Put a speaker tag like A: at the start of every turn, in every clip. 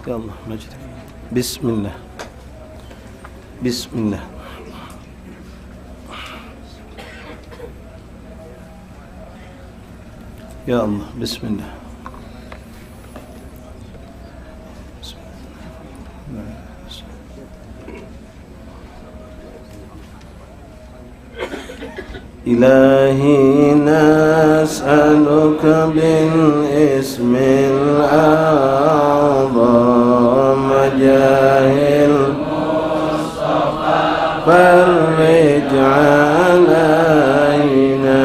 A: يا الله مجدك. بسم الله. بسم الله. يا الله بسم الله. إلهي نسألك بالاسم الأعظم جاه المصطفى فرج علينا.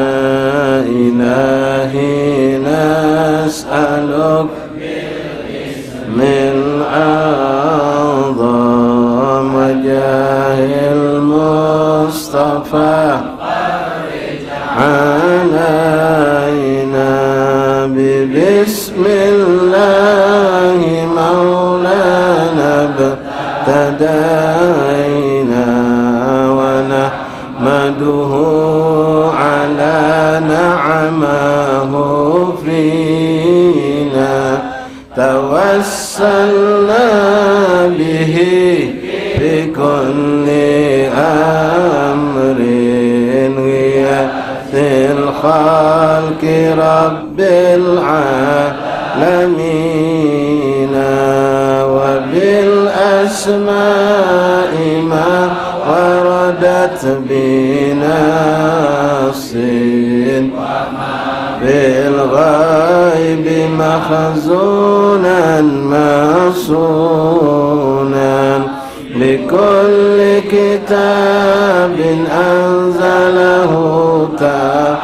A: إلهي نسألك بالاسم الأعظم جاه المصطفى علينا. ببسم الله مولانا ابتدينا ونحمده على نعمه فينا. توسلنا به في كل أمر الخلق رب العالمين. وبالأسماء ما وردت بنص بالغيب مخزونا مصونا. لكل كتاب أنزله تعالى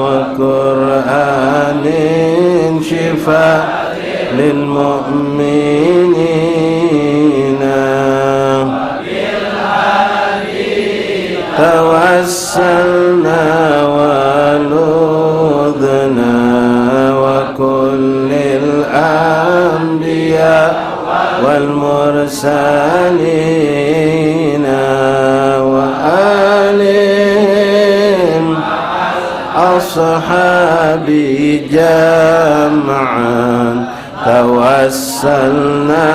A: وقرآن شفاء للمؤمنين. توسلنا ولذنا وكل الأنبياء والمرسلين وآلهم أصحابي جمعا. توسلنا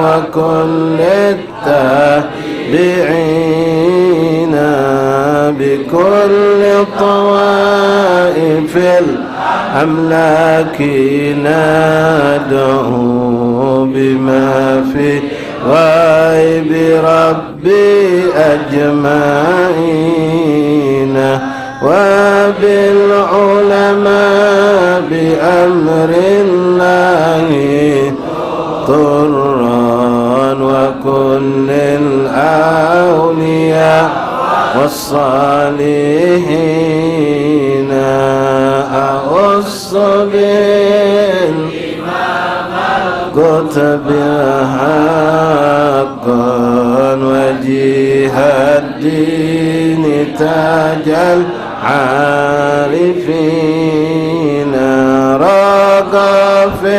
A: وكل التابعين بكل طوائف الأملاك ندعو بما في غيب ربي أجمعين. وبالعلماء بأمر الله طرا وكل الأولياء والصالحين الصبين كتب حقا وجيه الدين تاج العارفين رقى في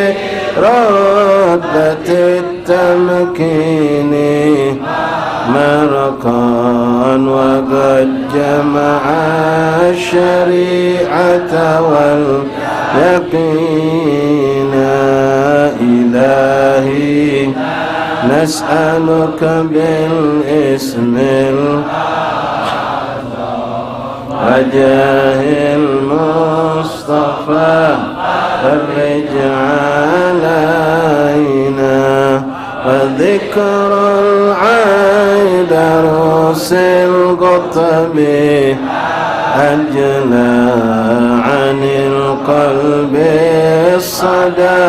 A: رتبة التمكين مرقا وقد جمع الشريعة واليقين إلهي نسألك بالاسم وجاه المصطفى فرج علينا وذكر العيد رسل قطب أجلى عن القلب الصدى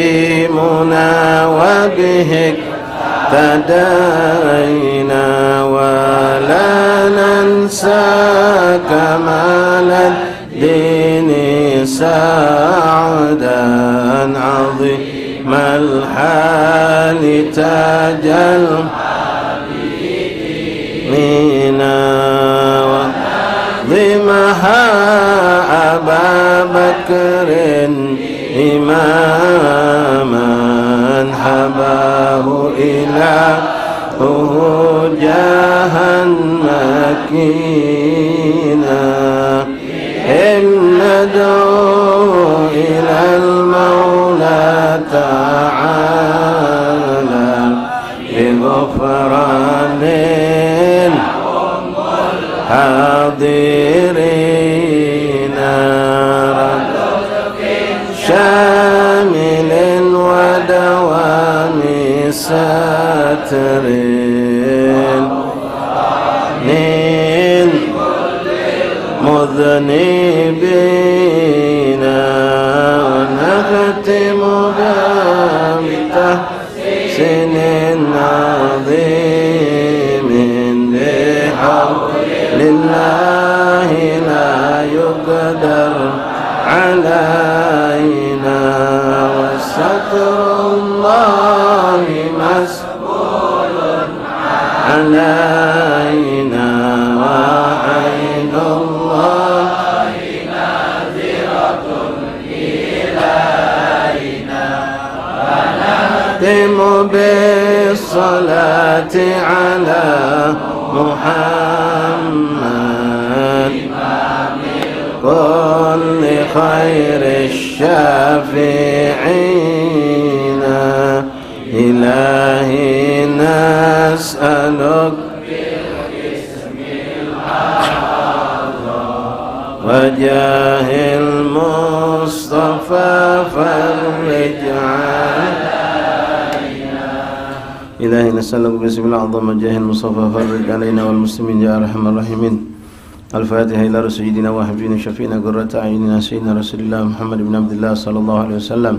A: كيمنا وبه اهتدينا ولا ننسى كمال الدين سعدا عظيم الحال تاج الحبيبين وعظمها أبا بكر إماما حباه إلهه جاها مكينا إن ندعو إلى المولى تعالى بغفران الحاضرين شامل ودوام ساتر مذنبين ونختم بتحسين عظيم بحول الله لا يقدر علينا وستر الله مسؤول علينا وعين الله ناظرة إلينا ونختم بالصلاة على محمد كل خير الشافعين إلهي نسألك بالاسم الأعظم وجاه المصطفى فرج علينا إلهي نسألك بالاسم الأعظم وجاه المصطفى فرج علينا والمسلمين يا أرحم الراحمين الفاتحة إلى سيدنا وحبيبنا شفينا قرة أعيننا سيدنا رسول الله محمد بن عبد الله صلى الله عليه وسلم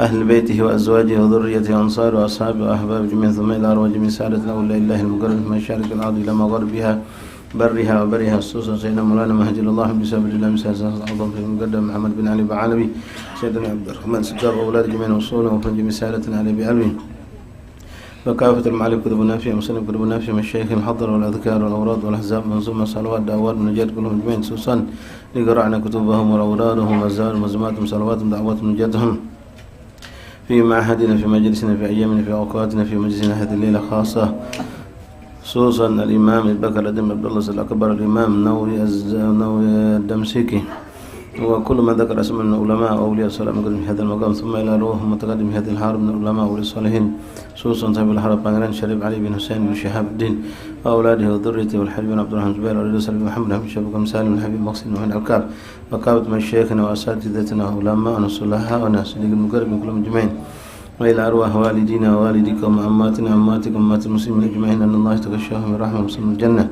A: أهل بيته وأزواجه وذريته وأنصاره وأصحابه وأحبابه جميعا ثم إلى أرواح جميع سادتنا أولياء الله المقرب من مشارق الأرض إلى مغربها برها وبرها خصوصا سيدنا مولانا مهدي الله بسبب الله مساء الأعظم في المقدم محمد بن علي بعلوي سيدنا عبد الرحمن سجار أولاد جميع وصوله وفن جميع سادتنا علي بألوي وكافة المعالم كتب نافية مسلم كتب نافية من الشيخ المحضر والأذكار والأوراد والأحزاب منظومة صلوات دعوات من نجاة كلهم أجمعين خصوصا لقرأنا كتبهم وأورادهم وزارهم وزماتهم صلواتهم دعواتهم من نجاتهم في معهدنا في مجلسنا في أيامنا في أوقاتنا في مجلسنا هذه الليلة خاصة خصوصا الإمام البكر الدم عبد الله الأكبر الإمام نووي الدمسكي وكل من ذكر اسم من العلماء وأولياء الصالحين مقدم في هذا المقام ثم إلى روح متقدم في هذه الحرب من العلماء وأولياء الصالحين خصوصا صاحب الحرب بانغران شريف علي بن حسين بن شهاب الدين وأولاده وذريته والحبيب بن عبد الرحمن زبير ولد سليم محمد حمد شبك مسالم الحبيب مقصد محمد الكاب وكافة من شيخنا وأساتذتنا وعلماءنا الصلحاء وناس المقرب من كلهم أجمعين وإلى أرواح والدينا ووالديكم وأماتنا وأماتكم وأمات المسلمين أجمعين أن الله يتغشاهم من رحمة وصل الجنة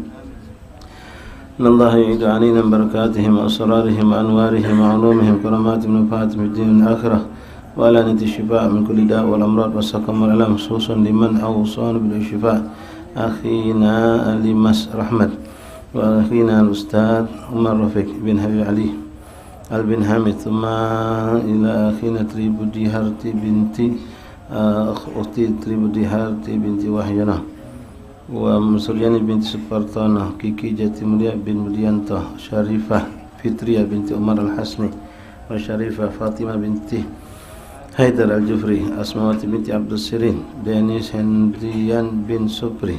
A: إن الله يعيد علينا من بركاتهم وأسرارهم وأنوارهم وعلومهم كراماتهم ونفعاتهم في الدين والآخرة وعلى نية الشفاء من كل داء والأمراض والسقم والألم خصوصا لمن أوصانا بالشفاء أخينا لمس رحمة وأخينا الأستاذ عمر رفيق بن حبيب علي بن حامد ثم إلى أخينا تريبودي هارتي بنتي أختي تريبودي هارتي بنتي وحينا ومسلياني بنت سبارتانا كيكي جاتي مريا بن مريانتا شريفة فطرية بنت عمر الحسني وشريفة فاطمة بنت حيدر الجفري أسماوات بنت عبد السرين دانيس هندريان بن سبري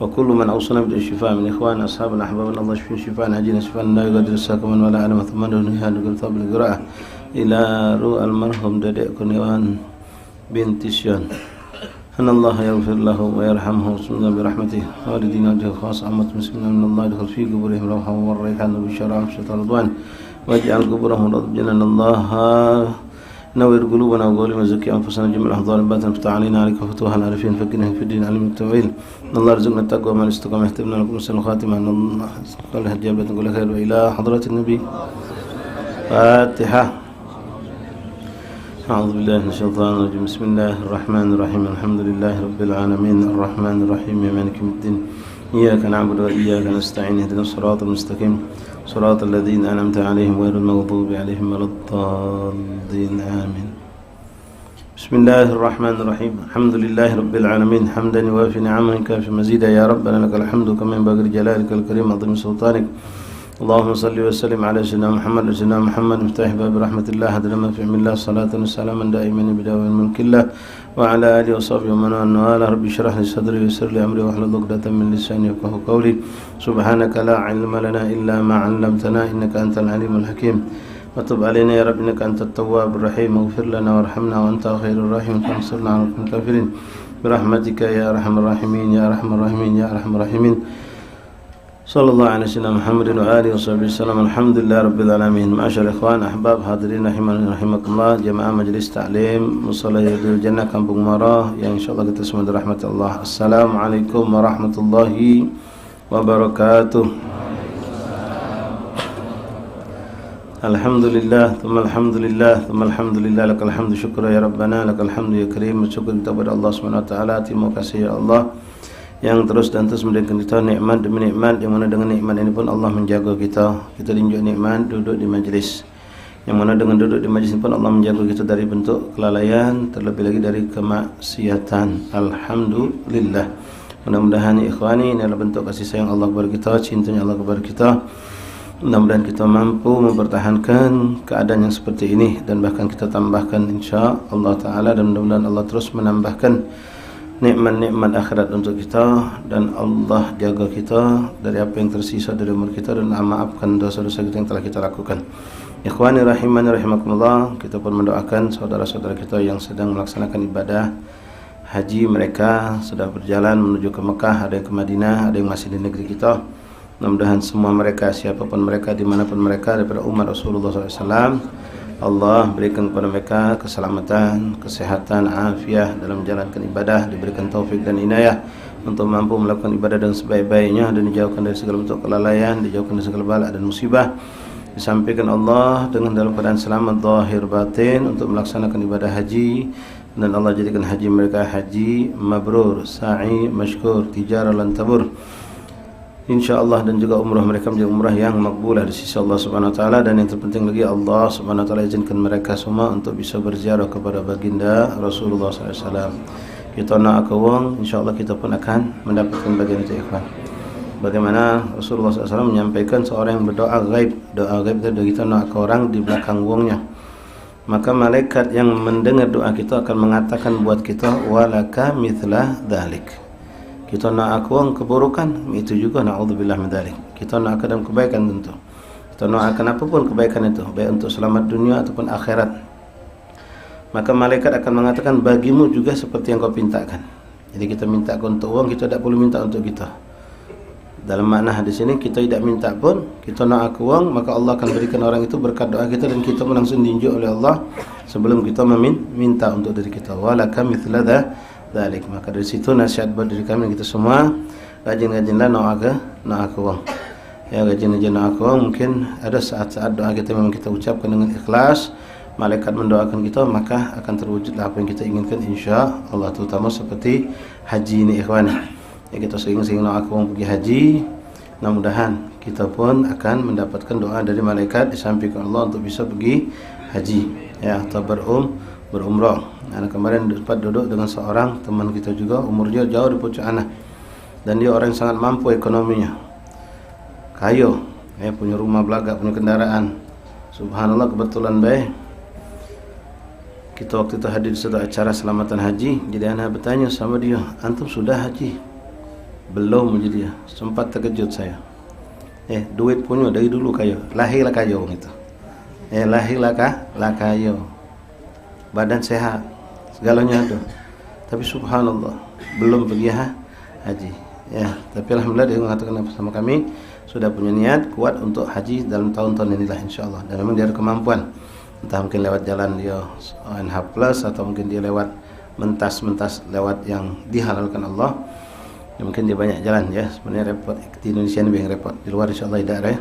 A: وكل من أوصنا بالشفاء من إخوان أصحاب الأحباب الله يشفي شفاء عجينا شفاء لا يقدر الساكم من ولا علم ثم نهان قلت بالقراءة إلى روح المرحوم ددئ كنيوان بنت شيان أن الله يغفر له ويرحمه ويسلم برحمته والدينا وجه خاص عامة مسلمين من الله يدخل في قبورهم روحه والريحان وبالشرع والشيطان رضوان واجعل قبورهم رضب جنان الله نور قلوبنا وقولنا وزكي أنفسنا جميع الأحضار الباطن افتح علينا عليك وفتوها العارفين فكنهم في الدين علم التويل أن الله رزقنا التقوى ما الاستقامة اهتمنا لكم نسأل الخاتمة أن الله قال الحجاب نقول خير وإلى حضرة النبي فاتحة أعوذ بالله من الشيطان الرجيم بسم الله الرحمن الرحيم الحمد لله رب العالمين الرحمن الرحيم مالك يوم الدين إياك نعبد وإياك نستعين اهدنا الصراط المستقيم صراط الذين أنعمت عليهم غير المغضوب عليهم ولا الضالين آمين بسم الله الرحمن الرحيم الحمد لله رب العالمين حمدا يوافي نعمه كافي مزيدا يا ربنا لك الحمد كما ينبغي جلالك الكريم عظيم سلطانك اللهم صل وسلم على سيدنا محمد مفتاح باب رحمة الله هذا لما في علم الله صلاة وسلاما دائما بدوام الملك الله وعلى آله وصحبه ومن والاه رب اشرح لي صدري ويسر لي أمري واحلل عقدة من لساني يفقهوا قولي سبحانك لا علم لنا إلا ما علمتنا إنك أنت العليم الحكيم وتب علينا يا رب إنك أنت التواب الرحيم اغفر لنا وارحمنا وأنت خير الراحمين فانصرنا على القوم الكافرين برحمتك يا أرحم الراحمين يا أرحم الراحمين يا أرحم الراحمين صلى الله على سيدنا محمد وآله وصحبه وسلم الحمد لله رب العالمين معاشر الإخوان أحباب حاضرين رحمكم الله جماعة مجلس تعليم مصلى الجنة Kampung Marah yang insyaallah kita semua dirahmati Allah. Assalamualaikum warahmatullahi wabarakatuh. Alhamdulillah thumma alhamdulillah thumma alhamdulillah lakal hamdu syukra ya rabbana lakal hamdu ya karim. Syukur kita kepada Allah Subhanahu wa taala. Terima kasih ya Allah yang terus dan terus memberikan kita nikmat demi nikmat, yang mana dengan nikmat ini pun Allah menjaga kita. Kita diunjuk nikmat duduk di majlis, yang mana dengan duduk di majlis ini pun Allah menjaga kita dari bentuk kelalaian, terlebih lagi dari kemaksiatan. Alhamdulillah. Mudah-mudahan ikhwani ini adalah bentuk kasih sayang Allah kepada kita, cintanya Allah kepada kita. Mudah-mudahan kita mampu mempertahankan keadaan yang seperti ini dan bahkan kita tambahkan insya-Allah taala, dan mudah-mudahan Allah terus menambahkan nikmat-nikmat akhirat untuk kita, dan Allah jaga kita dari apa yang tersisa dari umur kita, dan maafkan dosa-dosa kita yang telah kita lakukan. Ikhwani rahimani rahimakumullah, kita pun mendoakan saudara-saudara kita yang sedang melaksanakan ibadah haji. Mereka sudah berjalan menuju ke Mekah, ada yang ke Madinah, ada yang masih di negeri kita. Mudah-mudahan semua mereka, siapapun mereka, dimanapun mereka, daripada umat Rasulullah SAW, Allah berikan kepada mereka keselamatan, kesehatan, afiah dalam menjalankan ibadah, diberikan taufik dan inayah untuk mampu melakukan ibadah dengan sebaik-baiknya, dan dijauhkan dari segala bentuk kelalaian, dijauhkan dari segala bala dan musibah. Disampaikan Allah dengan dalam keadaan selamat zahir batin untuk melaksanakan ibadah haji, dan Allah jadikan haji mereka haji mabrur, sa'i masykur, tijarah lan tabur insyaallah, dan juga umrah mereka menjadi umrah yang makbulah di sisi Allah Subhanahu wa taala. Dan yang terpenting lagi, Allah Subhanahu wa taala izinkan mereka semua untuk bisa berziarah kepada baginda Rasulullah SAW. Kita nak ke wong, insyaallah kita pun akan mendapatkan bagian itu ikhwan. Bagaimana Rasulullah SAW menyampaikan seorang yang berdoa gaib, doa gaib itu kita nak ke orang di belakang wongnya, maka malaikat yang mendengar doa kita akan mengatakan buat kita walaka mithla dzalik. Kita nak akan keburukan, itu juga na'udzubillah min dzalik. Kita nak akan kebaikan tentu. Kita nak akan apapun kebaikan itu, baik untuk selamat dunia ataupun akhirat. Maka malaikat akan mengatakan bagimu juga seperti yang kau pintakan. Jadi kita minta untuk uang, kita tidak perlu minta untuk kita. Dalam makna hadis ini, kita tidak minta pun, kita nak uang, maka Allah akan berikan orang itu berkat doa kita, dan kita pun langsung diunjuk oleh Allah sebelum kita meminta untuk diri kita. Walaka mithla dzalik. Maka dari situ nasihat buat diri kami dan kita semua, rajin-rajinlah doa ke wang. Ya, rajin-rajin doa ke wang. Mungkin ada saat-saat doa kita memang kita ucapkan dengan ikhlas, malaikat mendoakan kita, maka akan terwujudlah apa yang kita inginkan insya-Allah, terutama seperti haji ini ikhwan. Ya, kita sering-sering doa ke wang pergi haji. Mudah-mudahan kita pun akan mendapatkan doa dari malaikat disampaikan Allah untuk bisa pergi haji, ya, atau berumrah. Anak kemarin dapat duduk dengan seorang teman kita juga, umurnya jauh di pucuk anak, dan dia orang yang sangat mampu ekonominya, kaya, ya, punya rumah belagak, punya kendaraan. Subhanallah, kebetulan baik kita waktu itu hadir di satu acara selamatan haji. Jadi anak bertanya sama dia, antum sudah haji? Belum, jadi dia sempat terkejut saya. Duit punya dari dulu kaya, lahirlah kaya orang itu. Lahirlah kaya, badan sehat, segalanya ada. Tapi subhanallah belum pergi haji. Ya, tapi alhamdulillah dia mengatakan sama kami sudah punya niat kuat untuk haji dalam tahun-tahun inilah insyaallah. Dan memang dia ada kemampuan. Entah mungkin lewat jalan dia ONH plus atau mungkin dia lewat mentas lewat yang dihalalkan Allah. Ya, mungkin dia banyak jalan, ya. Sebenarnya repot di Indonesia ini yang repot. Di luar insyaallah tidak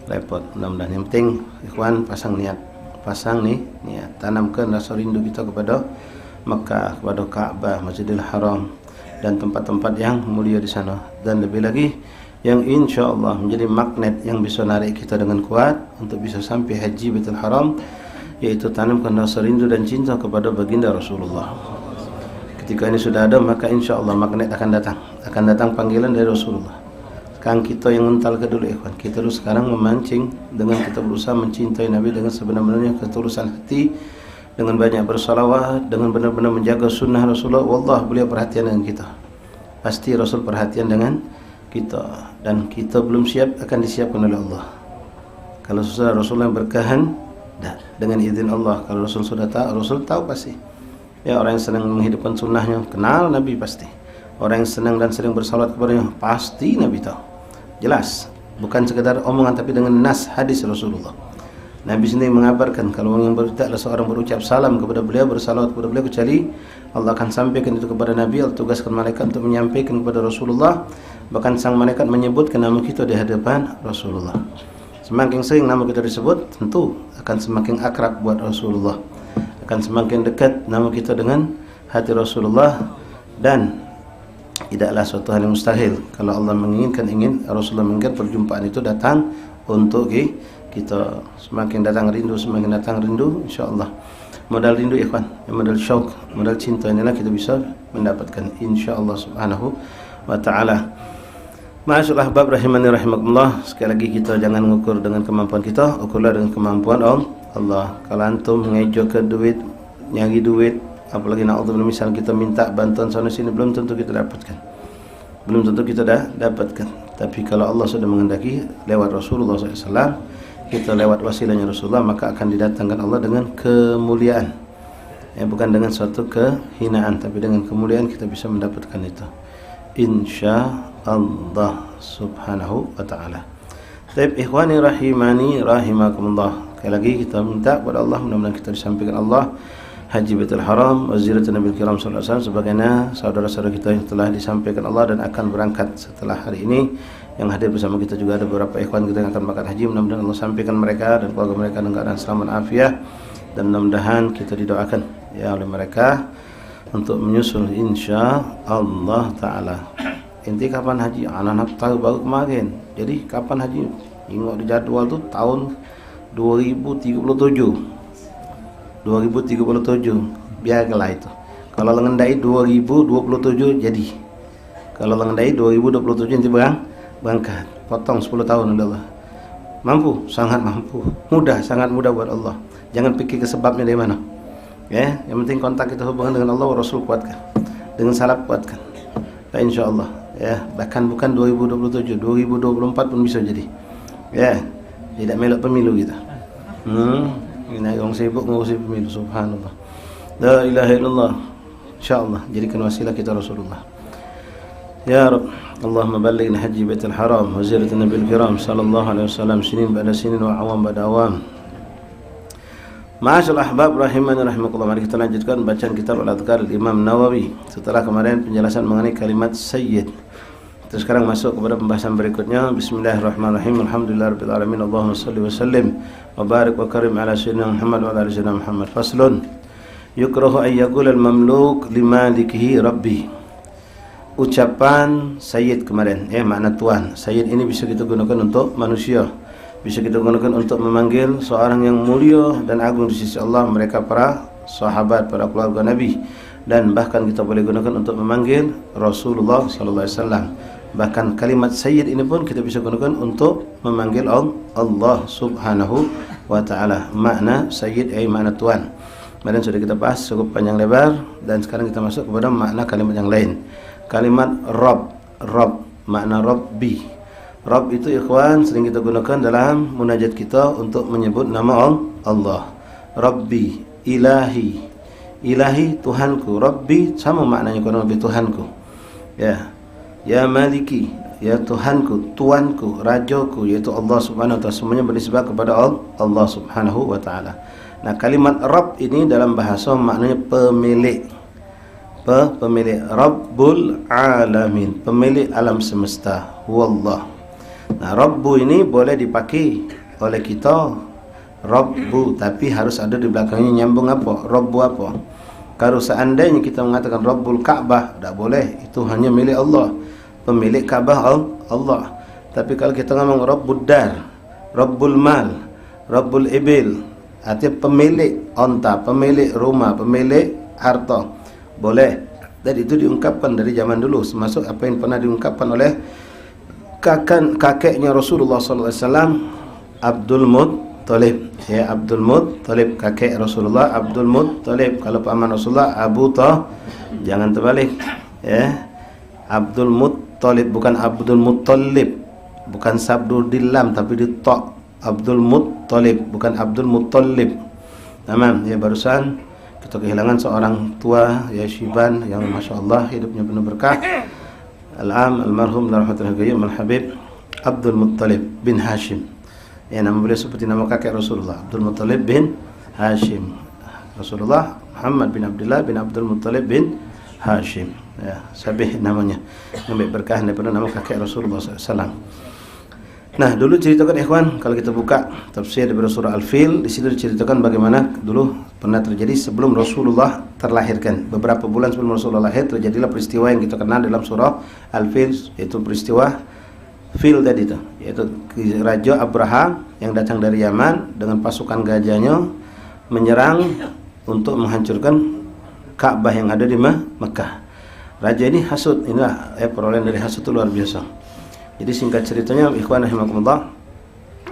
A: repot. Mudah-mudahan yang penting ikhwan pasang niat, niat, tanamkan rasa rindu kita kepada Mekah, kepada Ka'bah, Masjidil Haram dan tempat-tempat yang mulia di sana. Dan lebih lagi yang insyaallah menjadi magnet yang bisa narik kita dengan kuat untuk bisa sampai haji Baitul Haram, yaitu tanamkan rasa rindu dan cinta kepada baginda Rasulullah. Ketika ini sudah ada, maka insyaallah magnet akan datang panggilan dari Rasulullah. Sekarang kita yang mental ke dulu ikhwan, kita terus sekarang memancing dengan kita berusaha mencintai Nabi dengan sebenar-benarnya ketulusan hati, dengan banyak bersalawat, dengan benar-benar menjaga sunnah Rasulullah. Wallah, beliau perhatian dengan kita, pasti Rasul perhatian dengan kita, dan kita belum siap akan disiapkan oleh Allah. Kalau sudah Rasul yang berkehendak dengan izin Allah, kalau Rasul sudah tahu, Rasul tahu pasti. Ya, orang yang senang menghidupkan sunnahnya kenal Nabi pasti. Orang yang senang dan sering bersalawat kepadanya pasti Nabi tahu. Jelas, bukan sekedar omongan tapi dengan nas hadis Rasulullah. Nabi sendiri mengabarkan kalau orang yang tidaklah seorang berucap salam kepada beliau, bersalawat kepada beliau, kecuali Allah akan sampaikan itu kepada Nabi. Allah tugaskan malaikat untuk menyampaikan kepada Rasulullah. Bahkan sang malaikat menyebutkan nama kita di hadapan Rasulullah. Semakin sering nama kita disebut, tentu akan semakin akrab buat Rasulullah, akan semakin dekat nama kita dengan hati Rasulullah. Dan tidaklah suatu hal yang mustahil kalau Allah ingin Rasulullah menginginkan perjumpaan itu datang untuk kita. Semakin datang rindu, insyaallah. Modal rindu ikhwan, modal syauq, modal cinta inilah kita bisa mendapatkan insyaallah subhanahu wa ta'ala. Ma'asyiral ahbab rahimani rahimakumullah. Sekali lagi kita jangan mengukur dengan kemampuan kita, ukurlah dengan kemampuan Allah. Kalau antum ngejo ke duit, nyari duit, apalagi na'udzubillah misal kita minta bantuan sana sini, belum tentu kita dapatkan. Tapi kalau Allah sudah menghendaki lewat Rasulullah SAW, kita lewat wasilahnya Rasulullah, maka akan didatangkan Allah dengan kemuliaan. Bukan dengan suatu kehinaan, tapi dengan kemuliaan kita bisa mendapatkan itu insyaallah subhanahu wa ta'ala. Baik ikhwani rahimani rahimakumullah. Sekali lagi kita minta kepada Allah, mudah-mudahan kita disampaikan Allah haji Baitul Haram wa ziarah Nabi Kiram sallallahu alaihi wasallam sebagaimana saudara-saudara kita yang telah disampaikan Allah dan akan berangkat setelah hari ini. Yang hadir bersama kita juga ada beberapa ikhwan kita yang akan berangkat haji. Mudah-mudahan Allah sampaikan mereka dan keluarga mereka dalam keadaan selamat afiat, dan mudah-mudahan kita didoakan ya oleh mereka untuk menyusul insyaallah taala. Inti kapan haji? Anak-anak tahu baru kemarin. Jadi kapan haji? Tengok di jadwal tu tahun 2037. Biarlah itu. Kalau lengendai 2027 jadi. Kalau lengendai 2027 nanti berangkat. Potong 10 tahun Allah. Mampu, sangat mampu. Mudah, sangat mudah buat Allah. Jangan pikir ke sebabnya dari mana. Ya, yang penting kontak kita hubungan dengan Allah, Rasul kuatkan. Dengan salaf kuatkan. Ya, insyaallah. Ya, bahkan bukan 2027, 2024 pun bisa jadi. Ya, tidak melok pemilu kita. Ini orang sibuk ngurusi pemilu, subhanallah. La ilaha illallah. Insyaallah jadikan wasilah kita Rasulullah. Ya Rabb, Allahumma ballighna haji Baitul Haram wa ziarah Nabi Kiram sallallahu alaihi wasallam sinin ba'da sinin wa awam ba'da awam. Ma'asyiral ahbab rahimani rahimakumullah. Mari kita lanjutkan bacaan kitab Al-Adhkar Imam Nawawi. Setelah kemarin penjelasan mengenai kalimat sayyid, Kita sekarang masuk kepada pembahasan berikutnya. Bismillahirrahmanirrahim. Alhamdulillahirabbil alamin. Allahumma shalli wa sallim wa barik wa karim ala sayyidina Muhammad wa ala ali sayyidina Muhammad. Faslun. Yukrahu ay yaqul al-mamluk limalikihi rabbi. Ucapan sayyid kemarin, makna tuan. Sayyid ini bisa kita gunakan untuk manusia, bisa kita gunakan untuk memanggil seorang yang mulia dan agung di sisi Allah, mereka para sahabat, para keluarga Nabi, dan bahkan kita boleh gunakan untuk memanggil Rasulullah sallallahu alaihi wasallam. Bahkan kalimat sayyid ini pun kita bisa gunakan untuk memanggil Allah subhanahu wa ta'ala. Makna sayyid makna tuan. Kemarin sudah kita bahas cukup panjang lebar, dan sekarang kita masuk kepada makna kalimat yang lain. Kalimat Rabb, makna Rabbi. Rabb itu ikhwan sering kita gunakan dalam munajat kita untuk menyebut nama Allah. Rabbi, ilahi. Ilahi Tuhanku, Rabbi sama maknanya kurang lebih Tuhanku. Ya Maliki, ya Tuhanku, Tuanku, Rajaku, yaitu Allah subhanahu wa ta'ala. Semuanya berisbah kepada Allah subhanahu wa ta'ala. Nah, kalimat Rabb ini dalam bahasa maknanya pemilik. Pemilik, Rabbul alamin, pemilik alam semesta, Wallah. Nah, Rabbu ini boleh dipakai oleh kita, Rabbu, tapi harus ada di belakangnya nyambung apa? Rabbu apa? Kalau seandainya kita mengatakan Rabbul Ka'bah, tak boleh, itu hanya milik Allah, pemilik Ka'bah Allah. Tapi kalau kita ngomong Rabbud Dar, Rabbul Mal, Rabbul Ibil, artinya pemilik onta, pemilik rumah, pemilik harta, boleh. Dan itu diungkapkan dari zaman dulu, termasuk apa yang pernah diungkapkan oleh kakeknya Rasulullah SAW, Abdul Muttalib. Ya, Abdul Muttalib, kakek Rasulullah, Abdul Muttalib. Kalau paman Rasulullah, Abu Tah, jangan terbalik. Ya, Abdul Muttalib, bukan Abdul Muttalib, bukan sabdu dilam tapi di ta. Abdul Muttalib, bukan Abdul Muttalib. Tamam, ya, barusan kita kehilangan seorang tua, ya, Syiban, yang masya Allah hidupnya penuh berkah. Almarhum rahmatullahi qayyum al-habib Abdul Muttalib bin Hashim. Ya, nama beliau seperti nama kakek Rasulullah, Abdul Muttalib bin Hashim. Rasulullah Muhammad bin Abdullah bin Abdul Muttalib bin Hashim. Ya, sabih namanya, ambil berkah daripada nama kakek Rasulullah SAW. Nah, dulu ceritakan ikhwan, kalau kita buka tafsir dari surah Al-Fil, di situ diceritakan bagaimana dulu pernah terjadi sebelum Rasulullah terlahirkan. Beberapa bulan sebelum Rasulullah lahir terjadilah peristiwa yang kita kenal dalam surah Al-Fil, yaitu peristiwa Fil tadi itu, yaitu Raja Abraha yang datang dari Yaman dengan pasukan gajahnya menyerang untuk menghancurkan Ka'bah yang ada di Mekah. Raja ini hasud, inilah perolehan dari hasud itu luar biasa. Jadi singkat ceritanya, ikhwan rahimakumullah,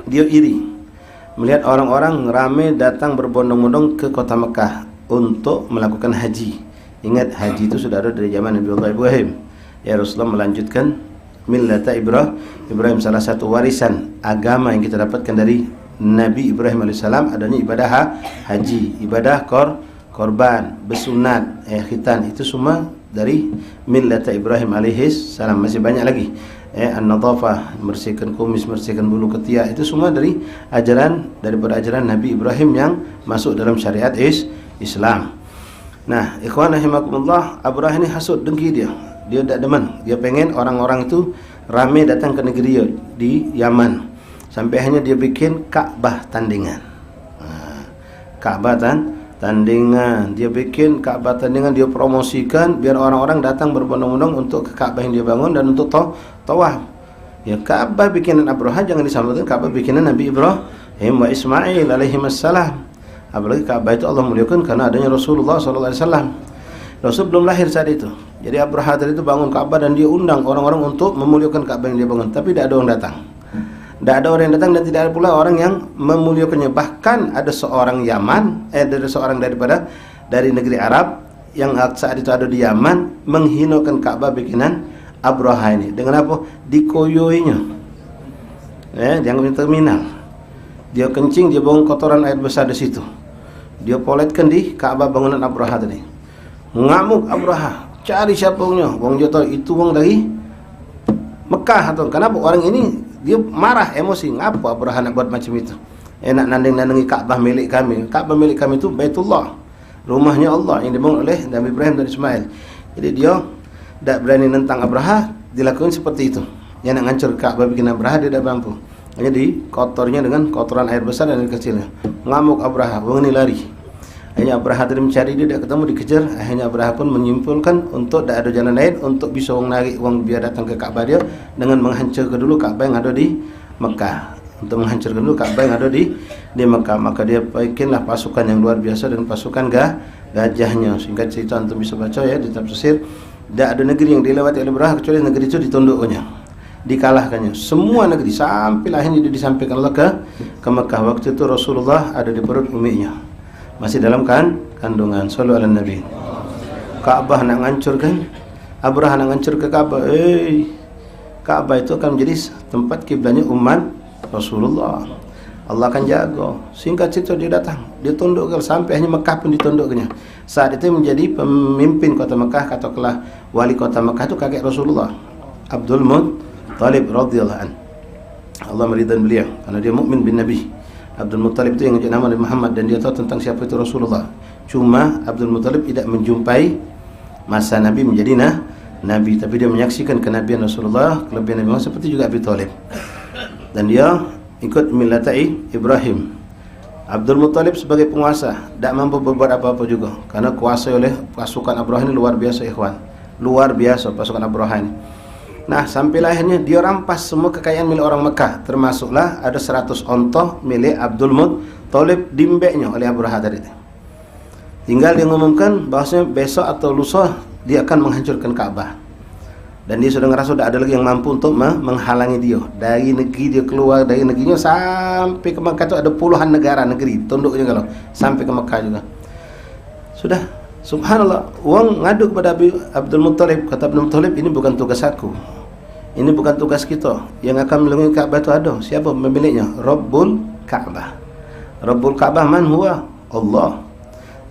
A: dia iri melihat orang-orang ramai datang berbondong-bondong ke kota Mekah untuk melakukan haji. Ingat, haji itu sudah ada dari zaman Nabi Allah Ibrahim. Ya, Rasulullah melanjutkan millata Ibrahim, salah satu warisan agama yang kita dapatkan dari Nabi Ibrahim alaihissalam adanya ibadah haji, ibadah korban, bersunat, khitan, itu semua dari millata Ibrahim alaihissalam. Masih banyak lagi. An-nadhafah, membersihkan kumis, membersihkan bulu ketiak, itu semua dari daripada ajaran Nabi Ibrahim yang masuk dalam syariat Islam. Nah, ikhwan rahimakumullah, Abrahah ini hasud, dengki dia tidak deman, dia pengen orang-orang itu ramai datang ke negeri di Yaman, sampai hanya dia bikin Ka'bah tandingan. Ka'bah tandingan, dia bikin Ka'bah tandingan, dia promosikan biar orang-orang datang berbondong-bondong untuk ke Ka'bah yang dia bangun dan untuk tawaf. Ya, Ka'bah bikinan Abraha jangan disamakan Ka'bah bikinan Nabi Ibrahim wa Ismail alaihi wassalam. Apalagi Ka'bah itu Allah muliakan karena adanya Rasulullah sallallahu alaihi wasallam. Rasul belum lahir saat itu. Jadi Abraha tadi itu bangun Ka'bah dan dia undang orang-orang untuk memuliakan Ka'bah yang dia bangun, tapi tidak ada orang datang. Tidak ada orang yang datang dan tidak ada pula orang yang memuliakannya. Bahkan ada seorang Yaman, dari seorang dari negeri Arab yang saat itu ada di Yaman menghinakan Ka'bah bikinan Abraha ini. Dengan apa? Dikoyoinya. Dianggap terminal. Dia kencing, dia buang kotoran air besar di situ. Dia poletkan di Ka'bah bangunan Abraha tadi. Ngamuk Abraha, cari siapa wongnya. Wong jodoh itu wong dari Mekah atau kenapa orang ini dia marah, emosi. Ngapa Abraha nak buat macam itu? Nak nanding-nandingi Ka'bah milik kami. Ka'bah milik kami itu Baitullah, rumahnya Allah yang dibangun oleh Nabi Ibrahim dan Ismail. Jadi dia tidak berani nentang Abraha, dilakukan seperti itu. Yang nak hancur Ka'bah bikin Abraha dia tidak mampu. Hanya dikotornya dengan kotoran air besar dan air kecil. Ngamuk Abraha, wong ini lari. Akhirnya Abraha tadi mencari dia, tidak ketemu, dikejar. Akhirnya Abraha pun menyimpulkan untuk tidak ada jalan lain untuk bisa narik wong biar datang ke Ka'bah dia dengan menghancurkan dulu Ka'bah yang ada di Mekah. Untuk menghancurkan dulu Ka'bah yang ada di Mekah. Maka dia bikinlah pasukan yang luar biasa dengan pasukan gajahnya. Singkat cerita untuk bisa baca ya di tafsir. Tidak ada negeri yang dilewati oleh Abraha kecuali negeri itu ditunduknya, dikalahkannya. Semua negeri sampai akhirnya dia disampaikan Allah ke Mekah. Waktu itu Rasulullah ada di perut uminya, masih dalam kandungan. Sallu ala Nabi. Ka'bah nak hancurkan, Abraha nak hancur ke Ka'bah. Ka'bah itu akan menjadi tempat kiblatnya umat Rasulullah. Allah akan jaga. Singkat cerita dia datang, dia tundukkan sampai hanya Mekah pun ditundukkannya. Saat itu menjadi pemimpin kota Mekah, katakanlah wali kota Mekah itu kakek Rasulullah, Abdul Muttalib radhiyallahu an. Allah meridai beliau karena dia mukmin bin Nabi. Abdul Muttalib itu yang menjadi nama Nabi Muhammad dan dia tahu tentang siapa itu Rasulullah. Cuma Abdul Muttalib tidak menjumpai masa Nabi menjadi Nabi, tapi dia menyaksikan kenabian Rasulullah, kelebihan Nabi Muhammad, seperti juga Abi Thalib. Dan dia ikut millatai Ibrahim. Abdul Muttalib sebagai penguasa tidak mampu berbuat apa-apa juga karena kuasai oleh pasukan Abraha ini luar biasa ikhwan. Luar biasa pasukan Abraha ini. Nah, sampai akhirnya dia rampas semua kekayaan milik orang Mekah, termasuklah ada 100 ontoh milik Abdul Muttalib dimbeknya oleh Abraha tadi. Tinggal dia mengumumkan bahwasanya besok atau lusa dia akan menghancurkan Ka'bah. Dan dia sudah ngerasa tidak ada lagi yang mampu untuk menghalangi dia. Dari negeri dia keluar, dari negerinya sampai ke Mekah itu ada puluhan negeri tunduknya kalau sampai ke Mekah juga. Sudah, subhanallah, wong ngadu kepada Abdul Muttalib. Kata Abdul Muttalib, ini bukan tugas aku, ini bukan tugas kita. Yang akan melindungi Ka'bah itu ada siapa pemiliknya? Rabbul Ka'bah. Rabbul Ka'bah man huwa? Allah.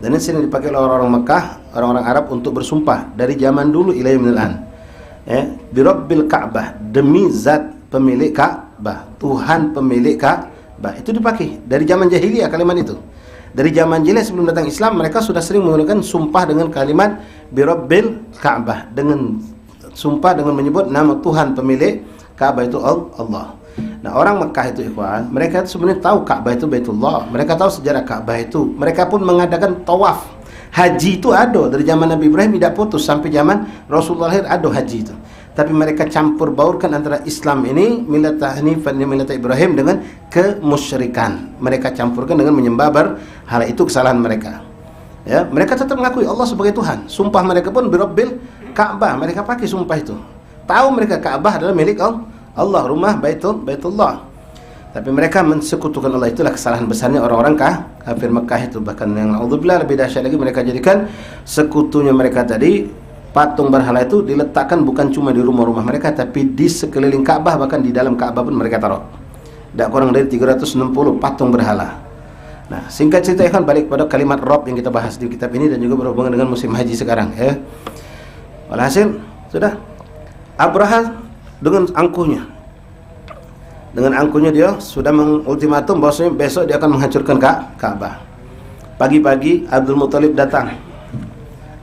A: Dan ini sering dipakai oleh orang-orang Mekah, orang-orang Arab untuk bersumpah dari zaman dulu ila yaumil an. Birabbil Ka'bah, demi zat pemilik Ka'bah, Tuhan pemilik Ka'bah. Itu dipakai dari zaman jahiliyah kalimat itu. Dari zaman jahiliyah sebelum datang Islam, mereka sudah sering menggunakan sumpah dengan kalimat Birabbil Ka'bah, dengan sumpah dengan menyebut nama Tuhan pemilik Ka'bah itu Allah. Nah, orang Mekah itu ikhwan, mereka itu sebenarnya tahu Ka'bah itu Baitullah. Mereka tahu sejarah Ka'bah itu. Mereka pun mengadakan tawaf. Haji itu ada dari zaman Nabi Ibrahim tidak putus sampai zaman Rasulullah lahir, ada haji itu. Tapi mereka campur baurkan antara Islam ini, milat Hanifan, milat Ibrahim, dengan kemusyrikan. Mereka campurkan dengan menyembah berhala. Itu kesalahan mereka. Ya, mereka tetap mengakui Allah sebagai Tuhan. Sumpah mereka pun Birabbil Ka'bah. Mereka pakai sumpah itu. Tahu mereka Ka'bah adalah milik Allah, rumah Baitullah. Tapi mereka mensekutukan Allah. Itulah kesalahan besarnya orang-orang kafir Mekah itu. Bahkan yang naudzubillah lebih dahsyat lagi, mereka jadikan sekutunya mereka tadi, patung berhala itu diletakkan bukan cuma di rumah-rumah mereka, tapi di sekeliling Ka'bah, bahkan di dalam Ka'bah pun mereka taruh. Tidak kurang dari 360 patung berhala. Nah, singkat cerita kan balik pada kalimat Rabb yang kita bahas di kitab ini dan juga berhubungan dengan musim haji sekarang. Walhasil sudah, Abraha dengan angkuhnya dia sudah mengultimatum bahwasanya besok dia akan menghancurkan Ka'bah. Pagi-pagi Abdul Muttalib datang.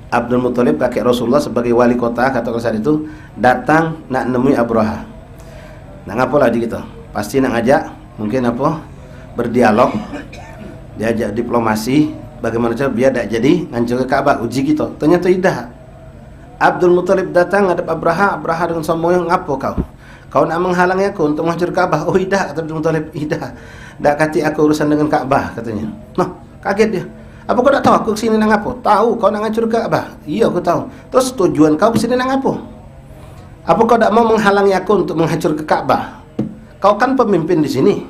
A: Abdul Muttalib kakek Rasulullah sebagai wali kota kata saat itu datang nak nemui Abraha. Nak ngapa lagi kita? Pasti nak ngajak mungkin apa? Berdialog, diajak diplomasi, bagaimana cara biar tak jadi hancur Ka'bah, uji kita. Ternyata tidak. Abdul Muttalib datang ngadep Abraha dengan sombongnya, ngapa kau nak menghalangi aku untuk menghancur Ka'bah? Oh tidak, kata Abdul Muttalib, tidak. Tak kati aku urusan dengan Ka'bah, katanya. Nah, kaget dia. Apa kau tak tahu aku kesini nak apa? Tahu kau nak hancur Ka'bah? Iya, aku tahu. Terus tujuan kau kesini nak apa? Apa kau tak mau menghalangi aku untuk menghancur ke Ka'bah? Kau kan pemimpin di sini.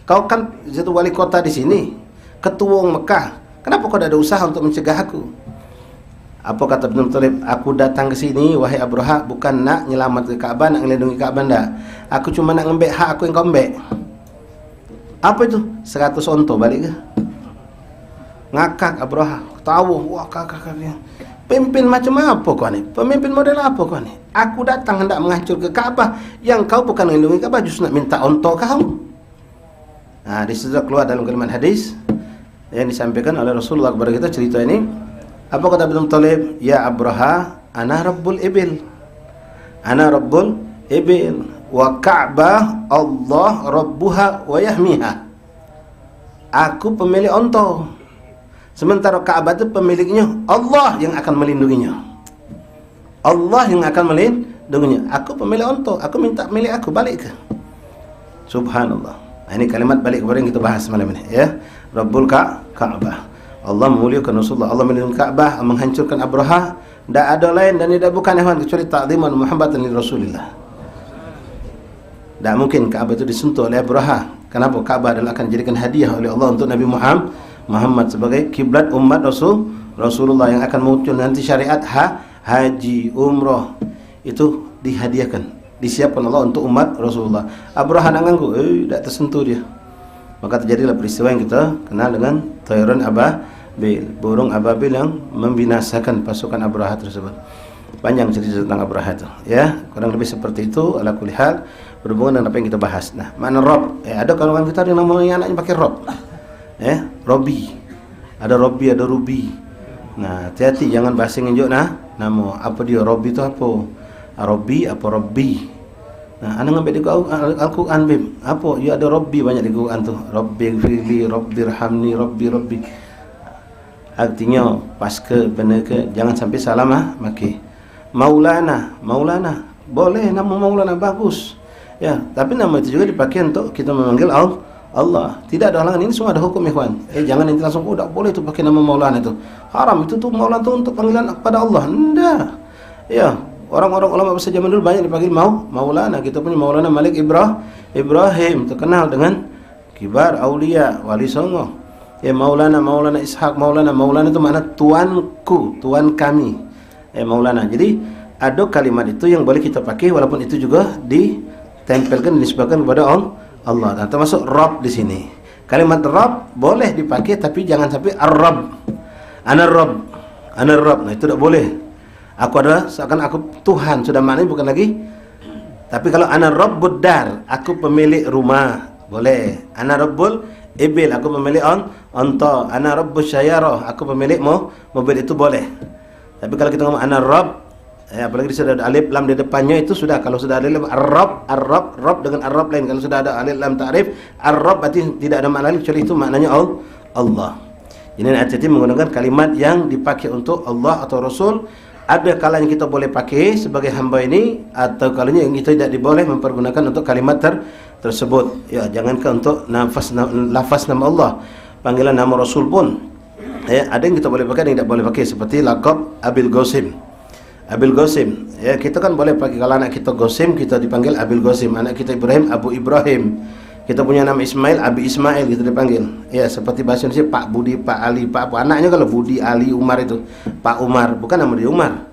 A: Kau kan jatuh wali kota di sini, ketua Mekah. Kenapa kau tak ada usaha untuk mencegah aku? Apa kata Abdul Muttalib? Aku datang ke sini wahai Abraha bukan nak nyelamat ke Ka'bah, nak melindungi Ka'bah, enggak. Aku cuma nak ngembek hak aku yang kau embek. Apa itu? 100 onto balik ke? Ngakak Abraha. Tahu, wah kakaknya. Pemimpin macam apa kau ni? Pemimpin model apa kau ni? Aku datang hendak menghancur ke Ka'bah, yang kau bukan melindungi Ka'bah, justru nak minta onto kau. Nah, di situ keluar dalam kalimat hadis yang disampaikan oleh Rasulullah kepada kita cerita ini. Apa kata Abdul Muttalib? Ya Abraha, ana rabbul ibil. Ana rabbul ibil wa Ka'bah Allah rabbuha wa yahmiha. Aku pemilik onta. Sementara Ka'bah itu pemiliknya Allah yang akan melindunginya. Allah yang akan melindunginya. Aku pemilik onta, aku minta milik aku balik ke. Subhanallah. Ini kalimat balik kepada yang kita bahas malam ini, ya. Rabbul Ka'bah. Allah memuliakan Rasulullah, Allah melindungi Ka'bah, menghancurkan Abraha. Tidak ada lain dan tidak bukan hewan kecuali ta'ziman muhabbatan li Rasulillah. Tidak mungkin Ka'bah itu disentuh oleh Abraha. Kenapa? Ka'bah adalah akan dijadikan hadiah oleh Allah untuk Nabi Muhammad sebagai kiblat umat Rasulullah yang akan muncul nanti syariat haji, umrah itu dihadiahkan, disiapkan Allah untuk umat Rasulullah. Abraha nak ganggu, tidak tersentuh dia. Maka terjadilah peristiwa yang kita kenal dengan Tayran Ababil, burung ababil yang membinasakan pasukan Abraha tersebut. Panjang cerita tentang Abraha itu, ya. Kurang lebih seperti itu ala kulli hal, berhubungan dengan apa yang kita bahas. Nah, makna Rob, ada kawan kita yang namanya anaknya pakai Rob. Robi. Ada Robi, ada Rubi. Nah, hati-hati jangan basing njuk nama apa dia Robi itu apa? Robi apa Robbi? Nah, anda ngambil di Al-Quran bim. Apa? Ya ada Robbi banyak di Quran tu. Robbi fili, Robbi rahmni, Robbi. Artinya pas ke benar ke jangan sampai salah maki. Maulana. Boleh nama Maulana bagus. Ya, tapi nama itu juga dipakai untuk kita memanggil Allah. Tidak ada halangan, ini semua ada hukum ikhwan. Jangan nanti langsung tak boleh tu pakai nama Maulana itu. Haram itu tu Maulana tu untuk panggilan kepada Allah. Enggak. Ya. Orang-orang ulama bahasa zaman dulu banyak dipanggil Maulana. Kita punya Maulana Malik Ibrahim terkenal dengan kibar aulia, wali songo. Ya Maulana Ishaq, Maulana itu makna tuanku, tuan kami. Maulana. Jadi ada kalimat itu yang boleh kita pakai walaupun itu juga ditempelkan, dinisbahkan kepada Allah. Nah, termasuk Rabb di sini. Kalimat Rabb boleh dipakai tapi jangan sampai Ar-Rabb. Ana Rabb. Nah, itu tidak boleh. Aku adalah seakan aku Tuhan, sudah maknanya bukan lagi. Tapi kalau ana rabbud dar, aku pemilik rumah, boleh. Ana rabbul ibil, aku pemilik onta. Ana rabbus syayarah, aku pemilik mobil, itu boleh. Tapi kalau kita ngomong ana rabb, apalagi sudah ada alif lam di depannya, itu sudah. Kalau sudah ada alif ar-rabb dengan ar-rabb lain. Kalau sudah ada alif lam ta'rif, ar-rabb berarti tidak ada makna lain kecuali itu maknanya Allah. Jadi hati-hati menggunakan kalimat yang dipakai untuk Allah atau Rasul. Ada kalanya kita boleh pakai sebagai hamba ini, atau kalanya yang kita tidak diboleh mempergunakan untuk kalimat tersebut. Ya, jangankan untuk lafaz nama Allah, panggilan nama Rasul pun. Ada yang kita boleh pakai, ada yang tidak boleh pakai, seperti laqab Abil Qasim. Ya, kita kan boleh pakai kalau anak kita Qasim, kita dipanggil Abil Qasim. Anak kita Ibrahim, Abu Ibrahim. Kita punya nama Ismail, Abi Ismail kita dipanggil. Ya, seperti bahasa Indonesia Pak Budi, Pak Ali, Pak apa. Anaknya kalau Budi, Ali, Umar itu Pak Umar, bukan nama dia Umar.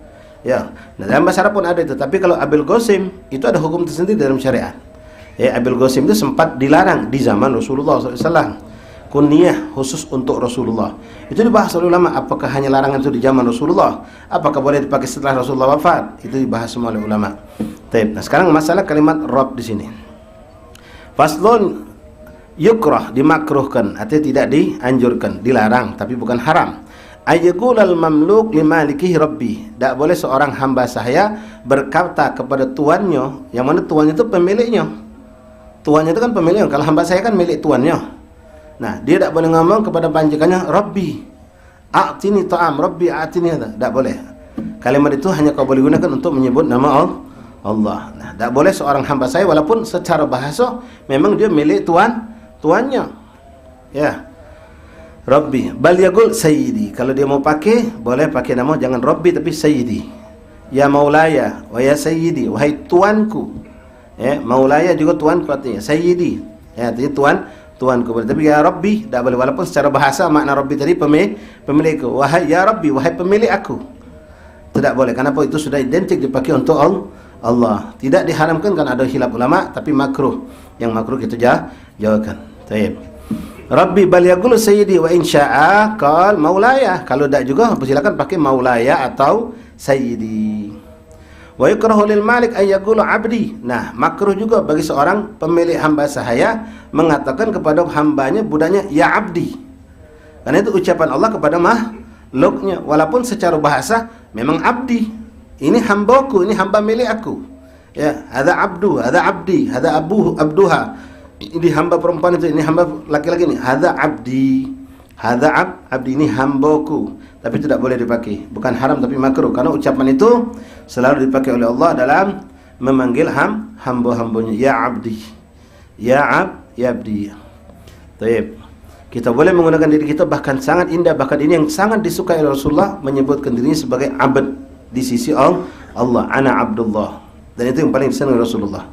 A: Ya. Nah, dalam bahasa Arab pun ada itu. Tapi kalau Abil Qasim itu ada hukum tersendiri dalam syariat. Abil Qasim itu sempat dilarang di zaman Rasulullah SAW. Kunyah khusus untuk Rasulullah. Itu dibahas oleh ulama. Apakah hanya larangan itu di zaman Rasulullah? Apakah boleh dipakai setelah Rasulullah wafat? Itu dibahas semua oleh ulama. Nah, sekarang masalah kalimat Rabb di sini. Faslun yukrah, dimakruhkan, artinya tidak dianjurkan, dilarang, tapi bukan haram. Ayyaqulal mamluk limalikihi rabbi. Tak boleh seorang hamba saya berkata kepada tuannya, yang mana tuannya itu pemiliknya. Tuannya itu kan pemiliknya. Kalau hamba saya kan milik tuannya. Nah, dia tak boleh ngomong kepada panjikannya Rabbi a'tini ta'am, Rabbi a'tini. Tak boleh. Kalimat itu hanya kau boleh gunakan untuk menyebut nama Allah. Nah, tak boleh seorang hamba saya walaupun secara bahasa memang dia milik tuannya. Ya. Rabbi, bal yaqul sayyidi. Kalau dia mau pakai, boleh pakai nama jangan Rabbi tapi sayyidi. Ya maulaya wa ya sayyidi, wahai tuanku. Ya, maulaya juga tuanku artinya. Sayyidi. Ya, artinya tuanku. Tapi ya Rabbi tak boleh walaupun secara bahasa makna Rabbi tadi pemilikku. Wahai ya Rabbi, wahai pemilik aku. Tidak boleh. Kenapa? Itu sudah identik dipakai untuk Allah. Tidak diharamkan kan ada khilaf ulama, tapi makruh. Yang makruh kita jawabkan. Baik. Rabbi bal yaqulu sayyidi wa in syaa qal maulaya. Kalau tak juga silakan pakai maulaya atau sayyidi. Wa yukrahu lil malik ay yaqulu abdi. Nah, makruh juga bagi seorang pemilik hamba sahaya mengatakan kepada hambanya, budaknya, ya abdi. Karena itu ucapan Allah kepada makhluknya, walaupun secara bahasa memang abdi. Ini hambaku, ini hamba milik aku. Ya, ada abdu, ada abdi, ada abduha. Ini hamba perempuan itu, ini hamba laki-laki ini. Ada abdi, ada abdi, ini hambaku. Tapi tidak boleh dipakai. Bukan haram tapi makruh. Karena ucapan itu selalu dipakai oleh Allah dalam memanggil hamba-hambanya. Ya abdi, ya abdi. Taib. Kita boleh menggunakan diri kita, bahkan sangat indah, bahkan ini yang sangat disukai oleh Rasulullah, menyebutkan dirinya sebagai abd di sisi Allah. Ana Abdullah. Dan itu yang paling disenangi Rasulullah.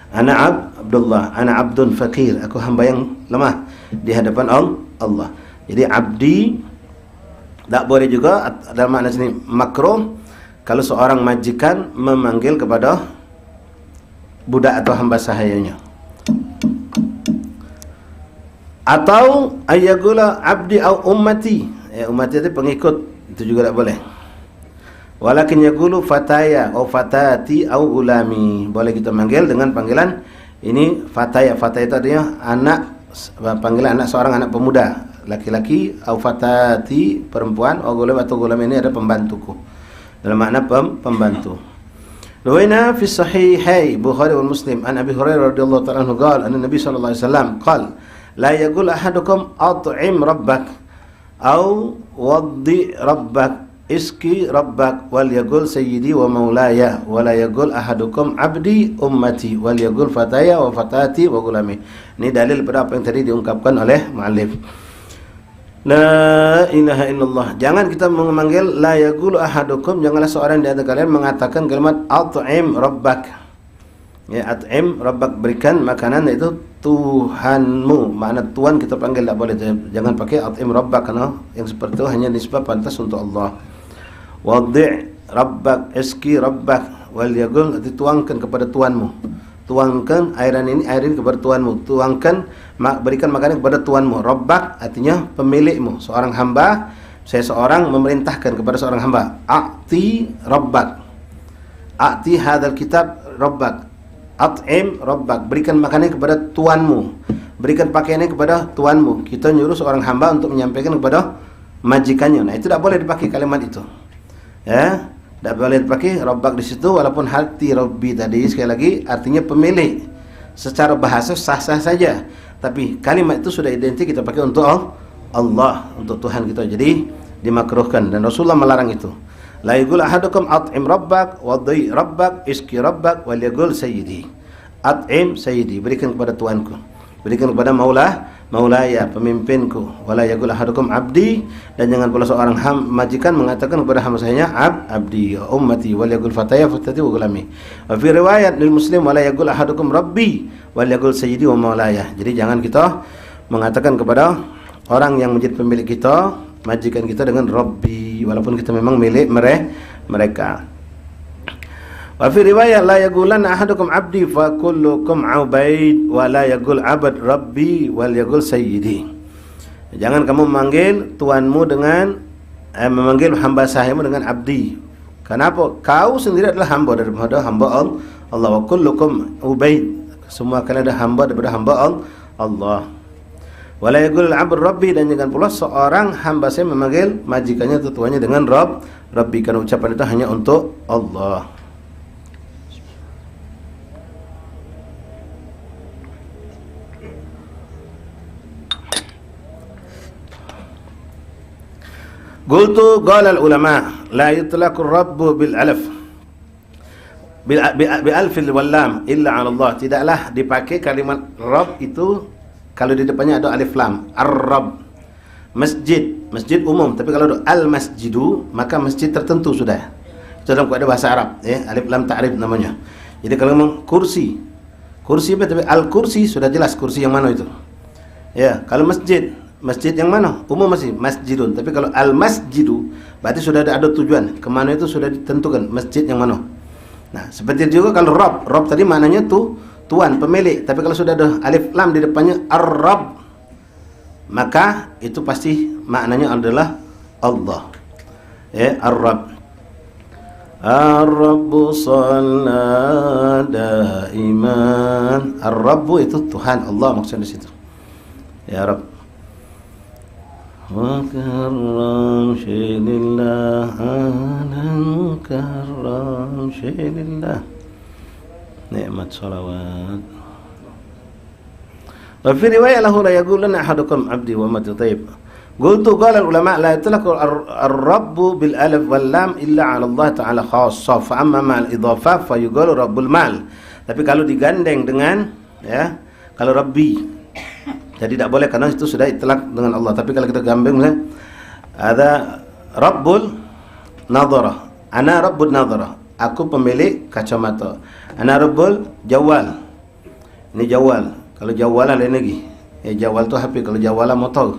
A: Ana Abdullah, ana abdun fakir. Aku hamba yang lemah di hadapan Allah. Jadi abdi tak boleh juga. Dalam makna sini makruh kalau seorang majikan memanggil kepada budak atau hamba sahayanya. Atau ayyagula abdi au ummati. Ummati itu pengikut, itu juga tak boleh. Walakin yaqulu fataya atau fatati au gulami. Boleh kita manggil dengan panggilan ini fataya. Fataya itu artinya anak, panggilan anak, seorang anak pemuda, laki-laki, au fatati perempuan, au gulam atau gulam ini ada pembantuku. Dalam makna pembantu. Rawaina fi sahihai Bukhari wal Muslim an Abi Hurairah radhiyallahu ta'ala anhu qala anna Nabi sallallahu alaihi wasallam qala la yaqul ahadukum at'im rabbak au waddi rabbak iski rabbak wal yaqul sayyidi wa maulaya wa la yaqul ahadukum abdi ummati wal yaqul fataya wa fatati wa gulami. Ini dalil pada apa yang tadi diungkapkan oleh muallif. La ilaha illallah. Jangan kita memanggil la yaqul ahadukum, janganlah seorang di antara kalian mengatakan kalimat at'im rabbak. Ya, at'im rabbak, berikan makanan, itu Tuhanmu. Makna Tuhan kita panggil tak boleh. Jangan pakai at'im rabbak, karena yang seperti itu hanya nisbah pantas untuk Allah. Waddi' rabbak, iski rabbak, wal yaqul, tuangkan kepada Tuhanmu. Tuangkan air ini kepada Tuhanmu. Tuangkan, berikan makanan kepada Tuhanmu. Rabbak artinya pemilikmu. Seorang hamba, saya seorang memerintahkan kepada seorang hamba. A'ti rabbak, a'ti hadzal kitab rabbak, at'im rabbak, berikan makanan kepada tuanmu, berikan pakaiannya kepada tuanmu. Kita nyuruh seorang hamba untuk menyampaikan kepada majikannya. Nah, itu tidak boleh dipakai kalimat itu. Ya, tidak boleh dipakai rabbak di situ, walaupun hati rabbi tadi sekali lagi artinya pemilik. Secara bahasa sah-sah saja, tapi kalimat itu sudah identik kita pakai untuk Allah, untuk Tuhan kita. Jadi dimakruhkan dan Rasulullah melarang itu. La yaqul ahadukum at'im rabbak wadhi rabbak iski rabbak wal yaqul sayyidi. At'im sayyidi, berikan kepada tuanku, berikan kepada maulaya, pemimpinku. Wala yaqul ahadukum abdi, dan jangan pula seorang majikan mengatakan kepada hamba sayanya abdi ummati wal yaqul fataya fatati wa gulami. Wa fi riwayat lil Muslim wala yaqul ahadukum rabbi wal yaqul sayyidi wa maulaya. Jadi jangan kita mengatakan kepada orang yang menjadi pemilik kita, majikan kita, dengan Rabbi, walaupun kita memang milik mereka. Wa fi riwayat la yaqulanna ahadukum abdi fa kullukum ubaid wa la yaqul abad rabbi wal yaqul sayyidi. Jangan kamu memanggil tuanmu dengan memanggil hamba sahayamu dengan abdi. Kenapa? Kau sendiri adalah hamba daripada hamba Allah. Wa kullukum ubaid, semua kalian adalah hamba daripada hamba Allah. Wala yaqul abd rabbi, dan jangan pula seorang hamba saya memanggil majikannya atau tuannya dengan rabbi, karena ucapan itu hanya untuk Allah. Qultu qala al ulama la yutlaqu rabbu bil alaf bil alfil wal lam illa ala Allah. Tidaklah dipakai kalimat rabb itu kalau di depannya ada alif lam. Ar-rabb, masjid, masjid umum. Tapi kalau ada al-masjidu, maka masjid tertentu sudah. Itu dalam kaedah bahasa Arab, ya, alif lam ta'rif namanya. Jadi kalau memang kursi, kursi apa? Tapi al-kursi sudah jelas kursi yang mana itu. Ya, kalau masjid, masjid yang mana? Umum masih masjidun. Tapi kalau al-masjidu, berarti sudah ada tujuan. Kemana itu sudah ditentukan, masjid yang mana. Nah, seperti juga kalau Rabb tadi maknanya tuan, pemilik. Tapi kalau sudah ada alif lam di depannya ar-rabb, maka itu pasti maknanya adalah Allah. Ya, ar-rabb. Ar-rabbu shalla daiman. Ar-rabbu itu Tuhan, Allah maksudnya di situ. Ya Rabb. Wa karram syilillah alan karram syilillah. Nikmat salawat. Wa fi riwayah lahu la yaqulanna ahadukum abdi wa ma tayyib. Qultu qala ulama la yutlaqu ar-rabbu bil alif wal lam illa 'ala Allah ta'ala khassa fa amma ma'al idhafah fa yuqalu rabbul mal. Tapi kalau digandeng dengan kalau rabbi, jadi tidak boleh karena itu sudah itlaq dengan Allah. Tapi kalau kita gandeng ada rabbul nadhara, ana rabbun nadhara, aku pemilik kacamata. Ana rabbul jawal, ini jawal. Kalau jawalan lain lagi. Jawal tu HP, kalau jawalan motor.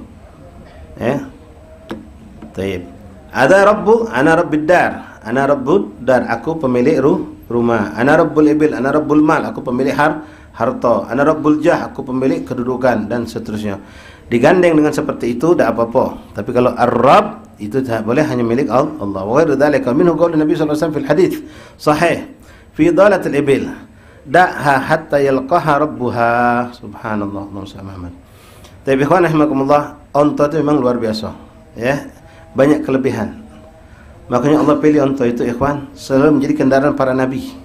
A: Taib. Ada rabbu, ana rabbid dar. Ana rabbud dar, aku pemilik rumah. Ana rabbul ibil, ana rabbul mal, aku pemilik harta. Ana rabbul jah, aku pemilik kedudukan dan seterusnya. Digandeng dengan seperti itu tak apa-apa. Tapi kalau ar-rabb itu tak boleh, hanya milik Allah. Wa ghairu dzalika minhu qaul Nabi sallallahu alaihi wasallam fil hadits sahih fi dalatil ibil. Da'ha hatta yalqaha rabbuha. Subhanallah, Muhammad. Tapi ikhwan rahimakumullah, unta itu memang luar biasa, banyak kelebihan. Makanya Allah pilih unta itu, ikhwan, selalu menjadi kendaraan para nabi,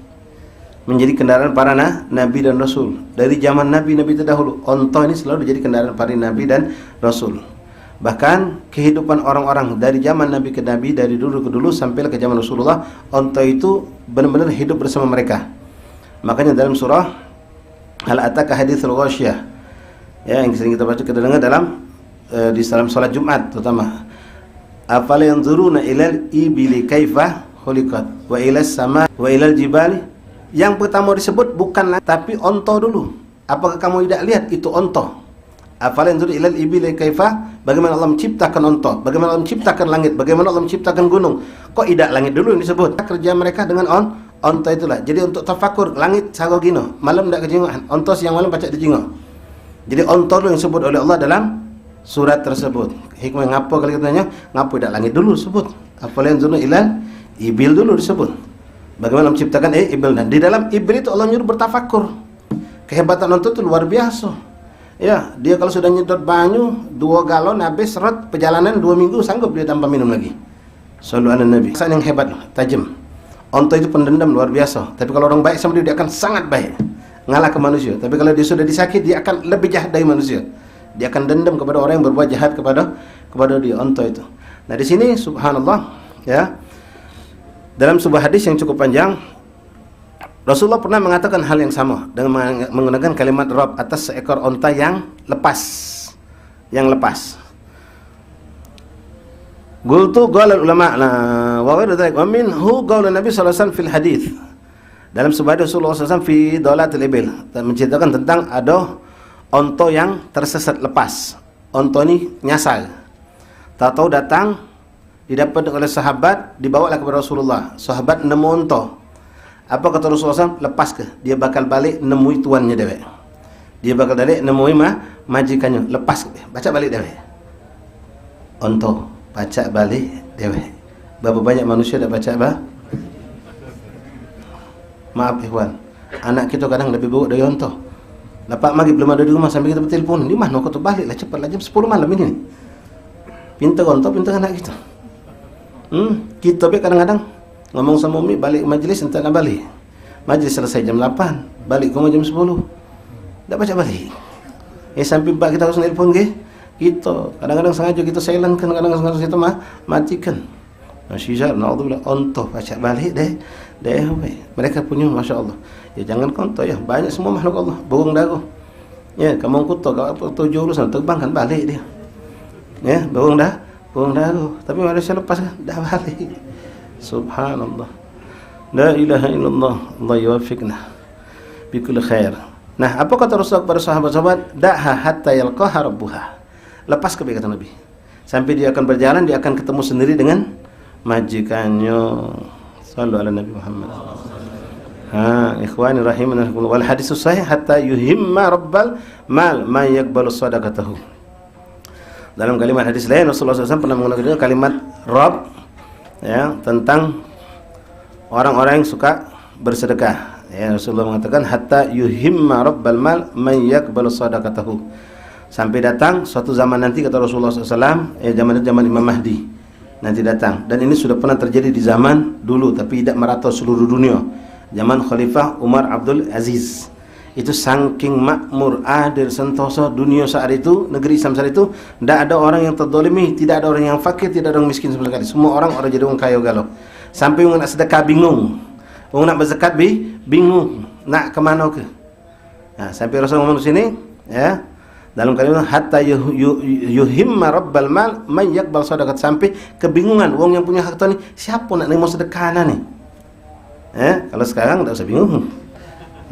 A: menjadi kendaraan para nabi dan rasul. Dari zaman nabi-nabi terdahulu, unta ini selalu menjadi kendaraan para nabi dan rasul. Bahkan kehidupan orang-orang dari zaman nabi ke nabi, dari dulu ke dulu sampai ke zaman Rasulullah, unta itu benar-benar hidup bersama mereka. Makanya dalam surah Hal Ataka Haditsul Ghasyiyah, yang sering kita baca, kita dengar di dalam salat Jumat terutama, afala yanzuruna ilal ibili kaifa khuliqat wa ilas sama wa ilal jibali. Yang pertama disebut bukanlah tapi onto dulu. Apakah kamu tidak lihat itu onto? Afala yanzuruna ilal ibili kaifa, bagaimana Allah menciptakan onto, bagaimana Allah menciptakan langit, bagaimana Allah menciptakan gunung. Kok tidak langit dulu yang disebut? Kerja mereka dengan onto itulah. Jadi untuk tafakur, langit sagogino, malam tidak kejingokan, onto siang malam pacak dijingok. Jadi onto yang disebut oleh Allah dalam surat tersebut. Hikmah ngapa kalau kita tanya, ngapa tidak langit dulu disebut? Afala yanzuruna ilal ibil dulu disebut. Bagaimana menciptakan ibil, dan di dalam ibil itu Allah nyuruh bertafakur. Kehebatan onto itu luar biasa. Ya, dia kalau sudah nyedot banyu 2 galon habis seret, perjalanan 2 minggu sanggup dia tanpa minum lagi. Sallallahu alaihi Nabi. Kesan yang hebat, tajam. Onto itu pendendam luar biasa. Tapi kalau orang baik sama dia akan sangat baik, ngalah ke manusia. Tapi kalau dia sudah disakiti, dia akan lebih jahat dari manusia. Dia akan dendam kepada orang yang berbuat jahat kepada dia, onto itu. Nah, di sini subhanallah, dalam sebuah hadis yang cukup panjang, Rasulullah pernah mengatakan hal yang sama dengan menggunakan kalimat Rabb atas seekor onta yang lepas. Qultu qala ulama wa ghairu dzalik wa minhu qaul Nabi sallallahu alaihi wasallam fil hadits. Dalam sebuah hadis Rasulullah SAW fi dalatil ibil, dan menceritakan tentang ada onto yang tersesat lepas. Onto ini nyasar. Tak tahu datang, didapat oleh sahabat, dibawalah kepada Rasulullah. Sahabat nemu onto. Apa kata Rasulullah SAW? Lepas ke? Dia bakal balik nemui tuannya dewek. Dia bakal balik nemui majikannya. Lepas ke? Baca balik dewek. Onto, baca balik dewek. Berapa banyak manusia dah baca Maaf ikhwan, anak kita kadang lebih buruk dari onto. Lepas maghrib belum ada di rumah sampai kita bertelpon, di mana kau tu baliklah cepatlah jam 10 malam ini. Pintar onto, pintar anak kita. Kita kadang-kadang ngomong sama Umi balik majlis, entah nak balik. Majlis selesai jam 8, balik rumah jam 10. Tak baca balik. Sampai pak kita harus nelpon ke? Kita kadang-kadang sengaja kita silent, kadang-kadang sengaja kita matikan. Masyijar, na'udzubillah, onto baca balik deh. Mereka punya Masya Allah. Ya jangan konto ya, banyak semua makhluk Allah, burung dagu. Ya, kamu kuto, kalau apa tujuh urusan terbang kan balik dia. Ya, burung dagu. Tapi manusia lepas kan, dah balik. Subhanallah. La ilaha illallah, Allah yuwaffiqna bi kulli khair. Nah, apa kata Rasulullah kepada sahabat-sahabat? Da'ha hatta yalqaha rabbuha. Lepas ke, kata Nabi. Sampai dia akan berjalan, dia akan ketemu sendiri dengan majikannya. Sallu ala Nabi Muhammad. Ikhwani rahimanallah, wal hadis sahih hatta yuhimma rabbal mal ma yaqbalu sadaqatahu. Dalam kalimat hadis lain Rasulullah SAW pernah menggunakan kalimat Rabb, ya, tentang orang-orang yang suka bersedekah. Ya, Rasulullah mengatakan hatta yuhimma rabbal mal ma yaqbalu sadaqatahu. Sampai datang suatu zaman nanti, kata Rasulullah SAW, zaman Imam Mahdi nanti datang, dan ini sudah pernah terjadi di zaman dulu tapi tidak merata seluruh dunia. zaman Khalifah Umar Abdul Aziz. Itu saking makmur, adil, sentosa dunia saat itu, negeri Islam saat itu, tidak ada orang yang terdolimi, tidak ada orang yang fakir, tidak ada orang miskin sama sekali. Semua orang jadi orang kaya galau. Sampai orang nak sedekah bingung, orang nak berzakat bingung, nak ke mana ke? Nah, sampai Rasulullah ngomong sini, ya, dalam kalimat hatta yuhimma rabbal mal man yaqbal sadaqat, sampai kebingungan orang yang punya harta ni, siapa nak nerima sedekah ni? Kalau sekarang tak usah bingung.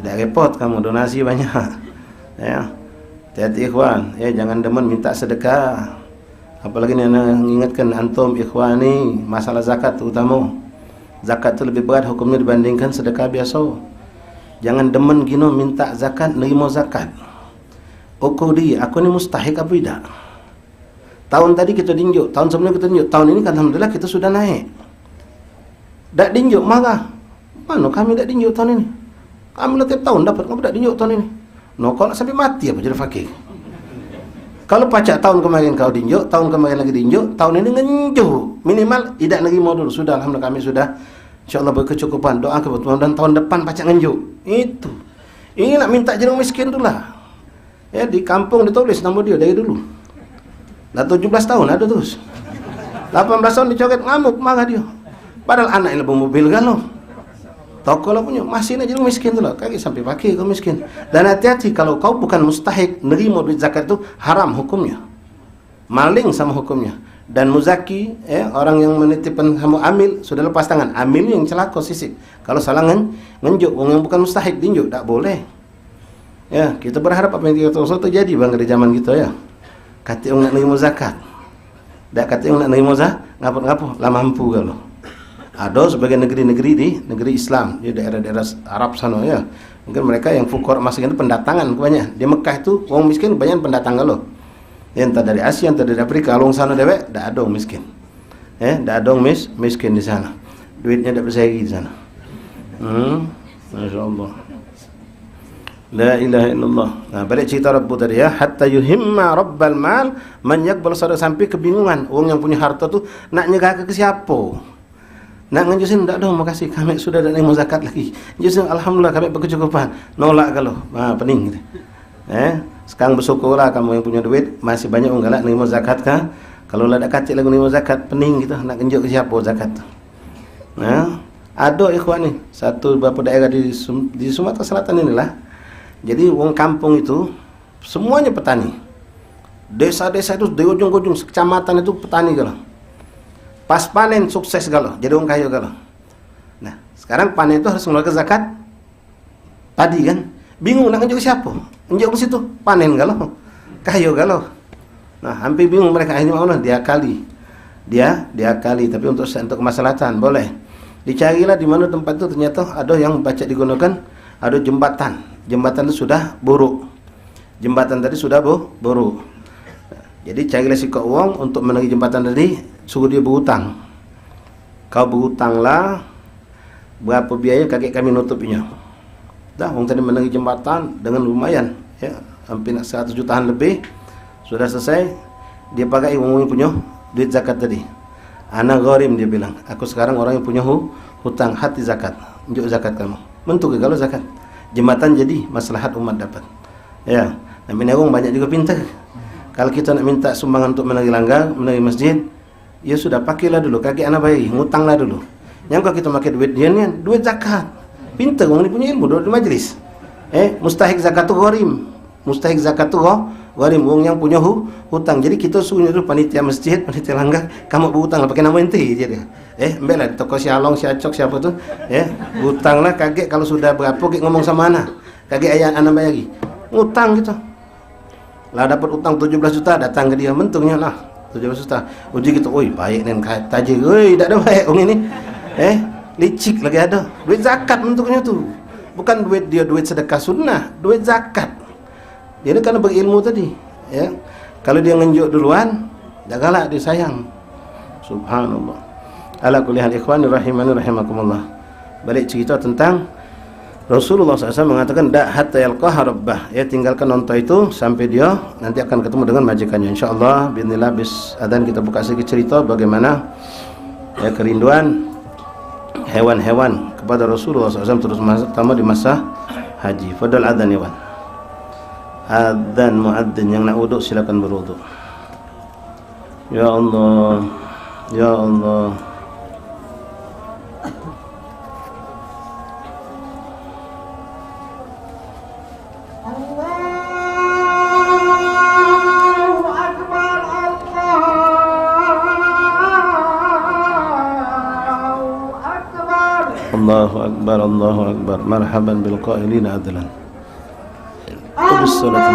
A: Tidak repot kamu, donasi banyak. Ya. Hati-hati ikhwan, jangan demen minta sedekah. Apalagi ni ana ingatkan antum ikhwan ni, masalah zakat terutama. Zakat tu lebih berat hukumnya dibandingkan sedekah biasa. Jangan demen gino minta zakat, nerima zakat. Ukur dia, aku ni mustahik apa tidak? Tahun tadi kita dinjuk, tahun sebelum kita dinjuk, tahun ini kan alhamdulillah kita sudah naik. Tak dinjuk marah. Mana kami tak dinjuk tahun ini? Kami tiap tahun dapat, kamu tak dinjuk tahun ini. No, kau nak sampai mati apa jadi fakir? Kalau pacak tahun kemarin kau dinjuk, tahun kemarin lagi dinjuk, tahun ini ngenjuk. Minimal tidak nerima dulu. Sudah, alhamdulillah kami sudah insyaAllah berkecukupan. Doa kebetulan dan tahun depan pacak ngenjuk. Itu. Ini nak minta jadi orang miskin tu lah. Ya, di kampung ditulis nama dia dari dulu. Dah 17 tahun ada terus. 18 tahun dicoret, ngamuk, marah dia. Padahal anak yang lebih mobil galau. Toko lah punya, masih nak jadi miskin tu lah. Kaki sampai pakai kau miskin. Dan hati-hati, kalau kau bukan mustahik nerima duit zakat tu, haram hukumnya. Maling sama hukumnya. Dan muzaki, orang yang menitipkan kamu amil, sudah lepas tangan. Amil yang celaka sisip. Kalau salah ngenjuk, orang yang bukan mustahik dinjuk, tak boleh. Ya, kita berharap apa yang kita tahu terjadi bang di zaman kita, ya. Kata orang nak nerima zakat. Tak kata orang nak nerima zakat, ngapa-ngapa, lah mampu kalau. Ada sebagian negeri-negeri di negeri Islam, di daerah-daerah Arab sana, ya. Mungkin mereka yang fukor masing itu pendatangan kebanyakan. Di Mekah itu orang miskin banyak pendatang kalau. Entah dari Asia, entah dari Afrika, orang sana dewek, tak ada orang miskin. Tak ada orang miskin di sana. Duitnya tak bersaing di sana. Masya-Allah. La ilaha illallah. Nah, balik cerita Rabbu tadi, ya, hatta yuhimma rabbal mal man yaqbal sadaqah, sampai kebingungan orang yang punya harta tu nak nyerahkan ke siapa. Nak ngejusin tak ada, makasih kami sudah ada nerima zakat lagi. Jusin alhamdulillah kami berkecukupan. Nolak kalau. Pening gitu. Sekarang bersyukurlah kamu yang punya duit, masih banyak orang galak nerima zakat kah? Kalau lah tak kacik lagi nerima zakat, pening gitu. Nak tunjuk ke siapa zakat tu. Ada ikhwan ni, satu beberapa daerah di Sumatera Selatan inilah. Jadi orang kampung itu semuanya petani. Desa-desa itu di ujung-ujung kecamatan itu petani kalau. Pas panen sukses galau, jadi orang kaya galau. Nah, sekarang panen itu harus mengeluarkan zakat padi kan? Bingung nak nunjuk siapa? Nunjuk ke situ, panen galau, kaya galau. Nah, hampir bingung mereka, akhirnya Allah diakali. Dia akali, tapi untuk kemaslahatan boleh. Dicarilah di mana tempat itu, ternyata ada yang baca digunakan, ada jembatan. Jembatan itu sudah buruk. Jembatan tadi sudah buruk. Jadi carilah si kau uang untuk menaiki jembatan tadi, suruh dia berhutang. Kau berhutanglah berapa biaya, kakek kami nutupnya. Dah, orang tadi menaiki jembatan dengan lumayan, ya, hampir 100 jutaan lebih. Sudah selesai, dia pakai uang yang punya duit zakat tadi. Ana gharim, dia bilang, aku sekarang orang yang punya hutang, hati zakat, unjuk zakat kamu. Mentuk kalau zakat. Jembatan jadi maslahat umat dapat. Ya, dan orang banyak juga pintar. Kalau kita nak minta sumbangan untuk menaiki langgar, menaiki masjid, ya sudah pakailah dulu, kakek anak bayi, ngutanglah dulu. Yang kalau kita pakai duit dia ni, duit zakat. Pintar orang ni punya ilmu, duduk di majlis. Mustahik zakat tu gharim. Mustahik zakat tu gharim, orang yang punya hutang. Jadi kita suruh dulu panitia masjid, panitia langgar, kamu berhutang pakai nama ente je dia. Ambillah di toko Sialong, Siacok, siapa tu, hutanglah kakek, kalau sudah berapa kakek ngomong sama anak. Kakek ayah anak bayari. Ngutang gitu. Lah dapat utang 17 juta, datang ke dia, mentungnya lah 17 juta. Uji gitu, oi baik nen tajir, oi tak ada baik orang ini. Licik lagi ada. Duit zakat bentuknya tu. Bukan duit dia, duit sedekah sunnah, duit zakat. Dia ni karena berilmu tadi, ya. Kalau dia ngenjuk duluan, dah galak dia sayang. Subhanallah. Ala kulli hal ikhwani rahimani rahimakumullah. Balik cerita tentang Rasulullah SAW mengatakan dak hatta yalqaha rabbah, ya, tinggalkan onta itu sampai dia nanti akan ketemu dengan majikannya. Insyaallah bismillah bis adzan kita buka sedikit cerita bagaimana, ya, kerinduan hewan-hewan kepada Rasulullah SAW terutama di masa haji. Fadal adzan ya. Adzan muadzin yang nak wuduk silakan berwuduk. Ya Allah, ya Allah. Allahu Akbar, Allahu Akbar. Marhaban bil qailina adlan. Bis salati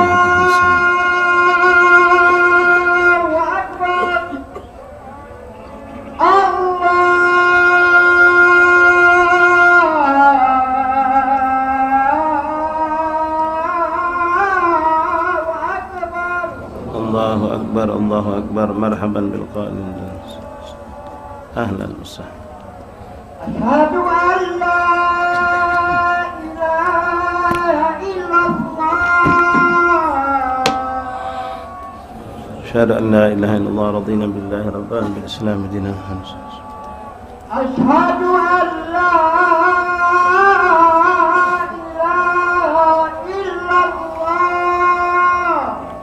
A: Allahu Akbar, Allahu Akbar. Marhaban bil qailina. Ahlan wa sahlan.
B: Asyhadu an la ilaha illallah.
A: Asyhadu an la ilaha illallah. Radina billahi rabban bil Islam dinan.
B: Asyhadu an la ilaha illallah.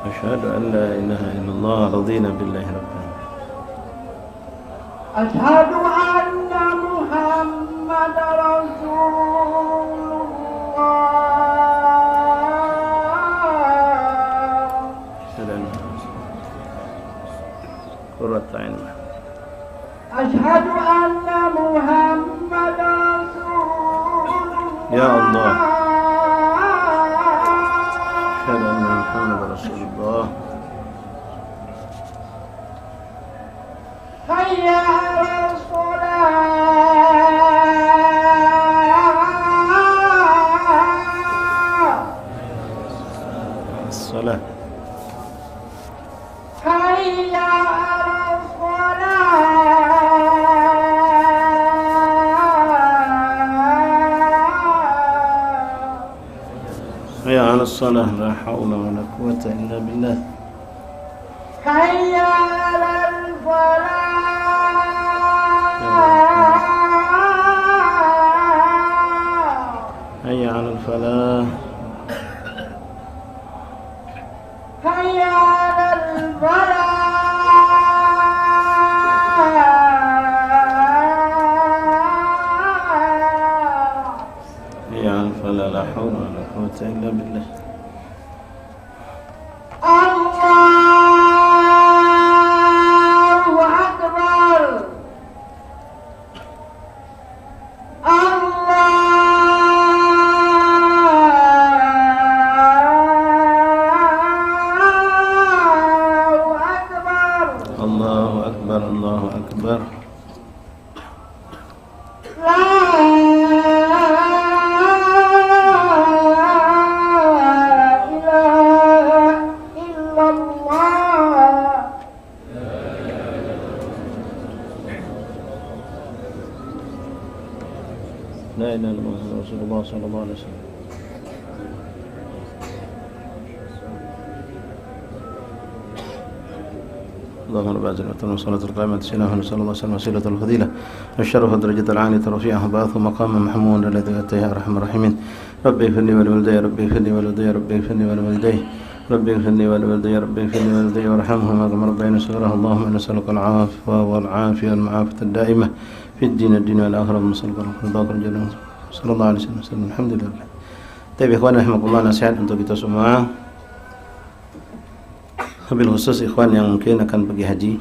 A: Asyhadu an la ilaha illallah. Radina billahi rabban.
B: Asyhadu anna Muhammad Rasulullah.
A: Qurrat ain.
B: Asyhadu anna Muhammad Rasulullah.
A: Ya Allah. Asyhadu anna Muhammad Rasulullah.
B: Hayya 'alas shalah.
A: Salah.
B: Hayya 'alas shalah.
A: Hayya 'alas salah. La haula wa la quwwata illa billah.
B: Hayya 'alal falah.
A: Hayya 'alal falah.
B: Hayya 'alal falah.
A: Hayya 'alal falah. La haula wa la quwwata illa billah.
B: Allahu Akbar. Allahu Akbar.
A: Allahu Akbar, Allahu Akbar.
B: La ilaha illallah.
A: La ilaha illallah Rasulullah sallallahu alaihi wasallam. اللهم رب العزة والصلاة القائمة سيدنا محمد صلى الله عليه وسلم وسيلة الفضيلة والشرف والدرجة العالية رفيعه بعثه مقاما محمودا الذي أتى يا أرحم الراحمين. ربي اغفر لي ولوالدي، ربي اغفر لي ولوالدي، ربي اغفر لي ولوالدي، ربي اغفر لي ولوالدي، ربي اغفر لي ولوالدي وارحمهما كما ربياني صغيرا. اللهم إنا نسألك العافية والعافية والمعافاة الدائمة في الدين والآخرة. ونسألك الرضا والجنة صلى الله عليه وسلم. الحمد لله. Tapi ikhwan rahimakumullah, nasihat untuk kita semua, wabil khusus ikhwan yang mungkin akan pergi haji,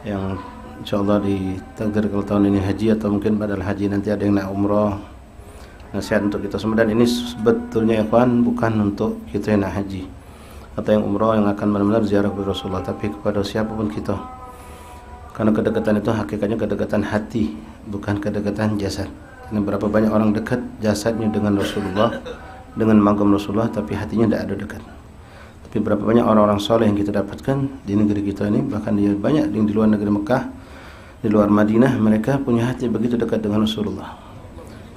A: yang insyaallah ditakdir kalau tahun ini haji atau mungkin badal haji nanti ada yang nak umrah. Nasihat untuk kita semua, dan ini sebetulnya ikhwan bukan untuk kita yang nak haji atau yang umrah yang akan benar-benar ziarah kepada Rasulullah, tapi kepada siapapun kita. Karena kedekatan itu hakikatnya kedekatan hati, bukan kedekatan jasad. Ini berapa banyak orang dekat jasadnya dengan Rasulullah, dengan magam Rasulullah, tapi hatinya tidak ada dekat. Tapi berapa banyak orang-orang soleh yang kita dapatkan di negeri kita ini, bahkan dia banyak di luar negeri Mekah, di luar Madinah, mereka punya hati begitu dekat dengan Rasulullah.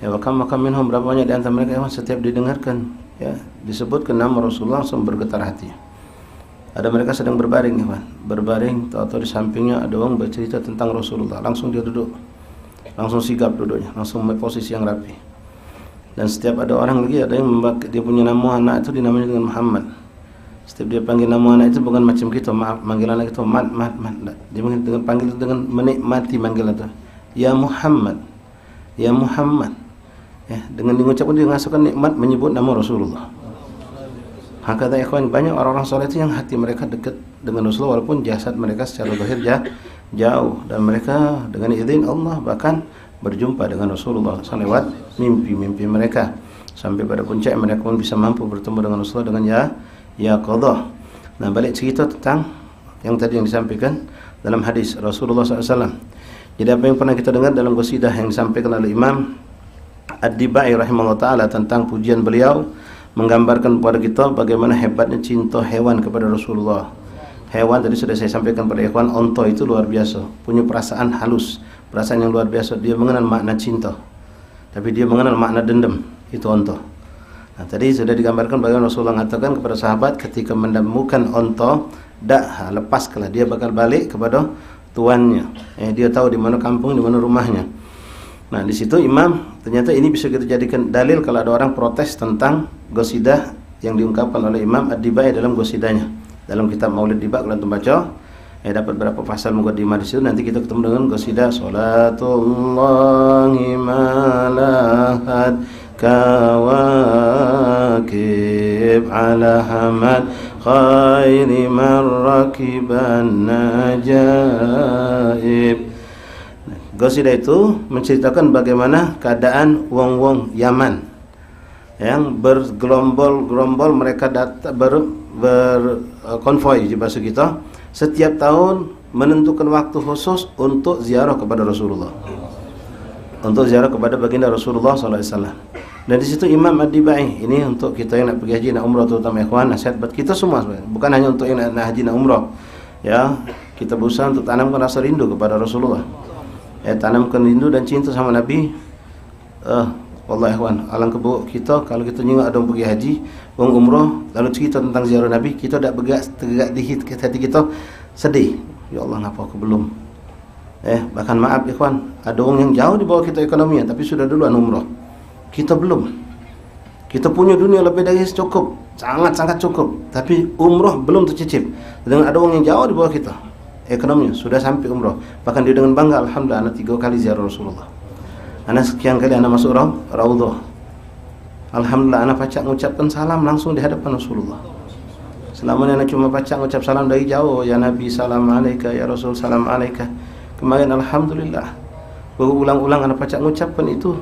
A: Ya, wakam minhum, berapa banyak di antara mereka yang setiap didengarkan ya disebutkan nama Rasulullah langsung bergetar hati. Ada mereka sedang berbaring, berbaring, tahu-tahu di sampingnya ada orang bercerita tentang Rasulullah, langsung dia duduk. langsung sigap duduknya, langsung posisi yang rapi. Dan setiap ada orang lagi, ada yang dia punya nama anak itu dinamai dengan Muhammad. Setiap dia panggil nama anak itu bukan macam kita, manggil anak itu mat. Dia panggil dengan menikmati panggilan itu. Ya Muhammad, ya Muhammad. Ya, dengan mengucapkan dia mengasuhkan nikmat menyebut nama Rasulullah. Hakata ikhwan, banyak orang-orang soleh itu yang hati mereka dekat dengan Rasulullah walaupun jasad mereka secara zahir jauh, dan mereka dengan izin Allah bahkan berjumpa dengan Rasulullah lewat mimpi-mimpi mereka, sampai pada puncak mereka pun bisa mampu bertemu dengan Rasulullah dengan ya qadah. Nah, balik cerita tentang yang tadi yang disampaikan dalam hadis Rasulullah SAW. Jadi apa yang pernah kita dengar dalam qasidah yang disampaikan oleh Imam Ad-Dibai rahimahullah ta'ala tentang pujian beliau, menggambarkan kepada kita bagaimana hebatnya cinta hewan kepada Rasulullah. Hewan tadi sudah saya sampaikan pada ikhwan, onta itu luar biasa, punya perasaan halus, perasaan yang luar biasa. Dia mengenal makna cinta, tapi dia mengenal makna dendam, itu onta. Nah, tadi sudah digambarkan bagaimana Rasulullah mengatakan kepada sahabat ketika menemukan onta, lepaskanlah, dia bakal balik kepada tuannya. Dia tahu di mana kampung, di mana rumahnya. Nah, di situ Imam, ternyata ini bisa kita jadikan dalil kalau ada orang protes tentang qasidah yang diungkapkan oleh Imam Ad-Dibai dalam qasidahnya. Dalam kitab Maulid Diba, kalau antum baca, dapat berapa pasal muqaddimah di situ. Nanti kita ketemu dengan qasidah Salatullahi malahat kawakib ala hamad khairi marrakiban najaib. Qasidah itu menceritakan bagaimana keadaan wong-wong Yaman yang bergerombol-gerombol, mereka berkonvoi di bahasa kita, setiap tahun menentukan waktu khusus untuk ziarah kepada Rasulullah, untuk ziarah kepada baginda Rasulullah SAW. Dan di situ Imam Ad-Dibai, ini untuk kita yang nak pergi haji, nak umrah, terutama ikhwan, nasihat buat kita semua sebenarnya. Bukan hanya untuk yang nak haji, nak umrah, ya, kita berusaha untuk tanamkan rasa rindu kepada Rasulullah, tanamkan rindu dan cinta sama Nabi. Wallahi ikhwan, alangkah buruk kita kalau kita nyengok ada orang pergi haji, orang umrah, lalu cerita tentang ziarah Nabi, kita tak tergerak di hati kita, sedih. Ya Allah, ngapa aku belum? Bahkan maaf ikhwan, ada orang yang jauh di bawah kita ekonominya, tapi sudah duluan umrah. Kita belum. Kita punya dunia lebih dari cukup, sangat-sangat cukup, tapi umrah belum tercicip. Dengan ada orang yang jauh di bawah kita ekonominya, sudah sampai umrah. Bahkan dia dengan bangga, alhamdulillah, anak 3 kali ziarah Rasulullah. Anak sekian kali anak masuk Raudhah. Alhamdulillah, anak pacak mengucapkan salam langsung di hadapan Rasulullah. Selama ini anak cuma pacak mengucap salam dari jauh, ya Nabi salam alaika, ya Rasul salam alaika. Kemarin alhamdulillah, berulang-ulang anak pacak mengucapkan itu,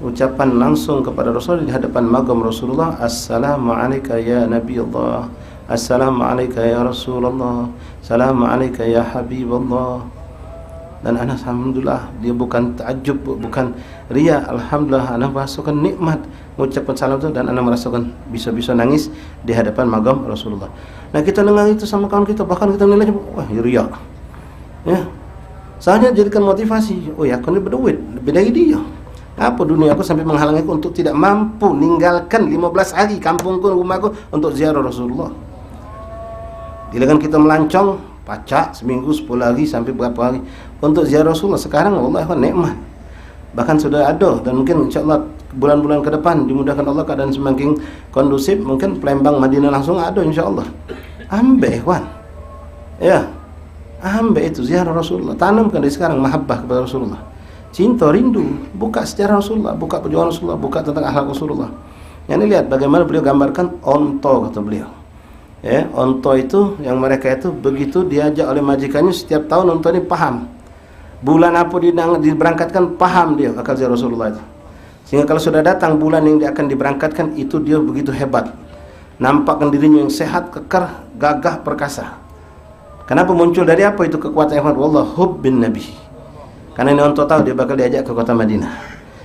A: ucapan langsung kepada Rasul di hadapan magam Rasulullah. Assalamu alaika ya Nabi Allah, assalamu alaika ya Rasulullah, assalamu alaika ya Habibullah. Dan anak alhamdulillah, dia bukan takjub, bukan riya, alhamdulillah anak merasakan nikmat mengucapkan salam itu, dan anak merasakan bisa-bisa nangis di hadapan magam Rasulullah. Nah, kita dengar itu sama kawan kita, bahkan kita nilai, wah riya, ya, saja jadikan motivasi. Oh ya, aku ni berduit lebih dari dia. Apa dunia aku sampai menghalangi aku untuk tidak mampu meninggalkan 15 hari kampungku, rumahku untuk ziarah Rasulullah. Giliran kita melancong pacak seminggu 10 hari sampai berapa hari untuk ziarah Rasulullah. Sekarang Allah nikmat, bahkan sudah ada, dan mungkin insyaAllah bulan-bulan ke depan dimudahkan Allah, keadaan semakin kondusif, mungkin Palembang Madinah langsung ada insyaAllah. Ambil ikhwan, ya, ambil itu ziarah Rasulullah, tanamkan dari sekarang mahabbah kepada Rasulullah, cinta, rindu, buka sejarah Rasulullah, buka perjuangan Rasulullah, buka tentang akhlak Rasulullah. Yang ini lihat bagaimana beliau gambarkan onto, kata beliau. Onto itu yang mereka itu begitu diajak oleh majikannya, setiap tahun onto ini paham bulan apa diberangkatkan, paham dia akal ziarah Rasulullah itu, sehingga kalau sudah datang bulan yang dia akan diberangkatkan itu, dia begitu hebat, nampakkan dirinya yang sehat, kekar, gagah, perkasa. Kenapa muncul dari apa itu kekuatan ikhwan? Wallah hubbin Nabi. Karena ini onto tahu dia bakal diajak ke kota Madinah,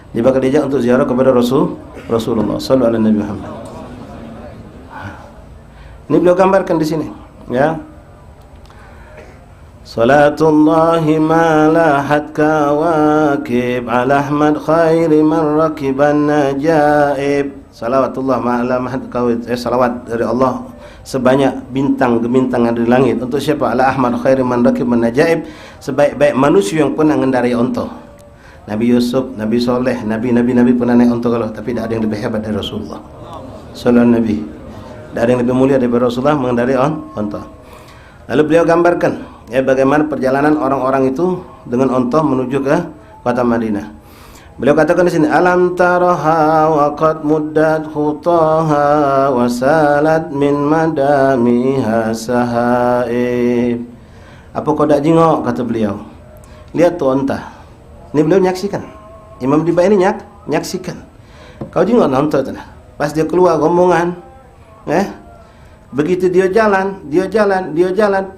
A: dia bakal diajak untuk ziarah kepada Rasulullah sallallahu alaihi Nabi Muhammad. Ini beliau gambarkan di sini, ya. Salatullahi ma lahat kawakib ala Ahmad khairi man rakiban najaib. Salawatullah ma lahat kawakib, salawat dari Allah sebanyak bintang-bintang ada di langit. Untuk siapa? Ala Ahmad khairi man rakiban najaib, sebaik-baik manusia yang pernah mengendarai unta. Nabi Yusuf, Nabi Soleh, Nabi pernah naik unta kalau, tapi tidak ada yang lebih hebat dari Rasulullah sallallahu Nabi. Tidak ada yang lebih mulia daripada Rasulullah mengendarai unta. Lalu beliau gambarkan bagaimana perjalanan orang-orang itu dengan unta menuju ke kota Madinah. Beliau katakan di sini, alam taraha wa qad muddat khutaha wa salat min madamiha sahaib. Apa kau tak jengok, kata beliau. Lihat tu unta. Ini beliau menyaksikan. Imam Diba ini menyaksikan. Kau jengok unta tu. Pas dia keluar rombongan, begitu dia jalan,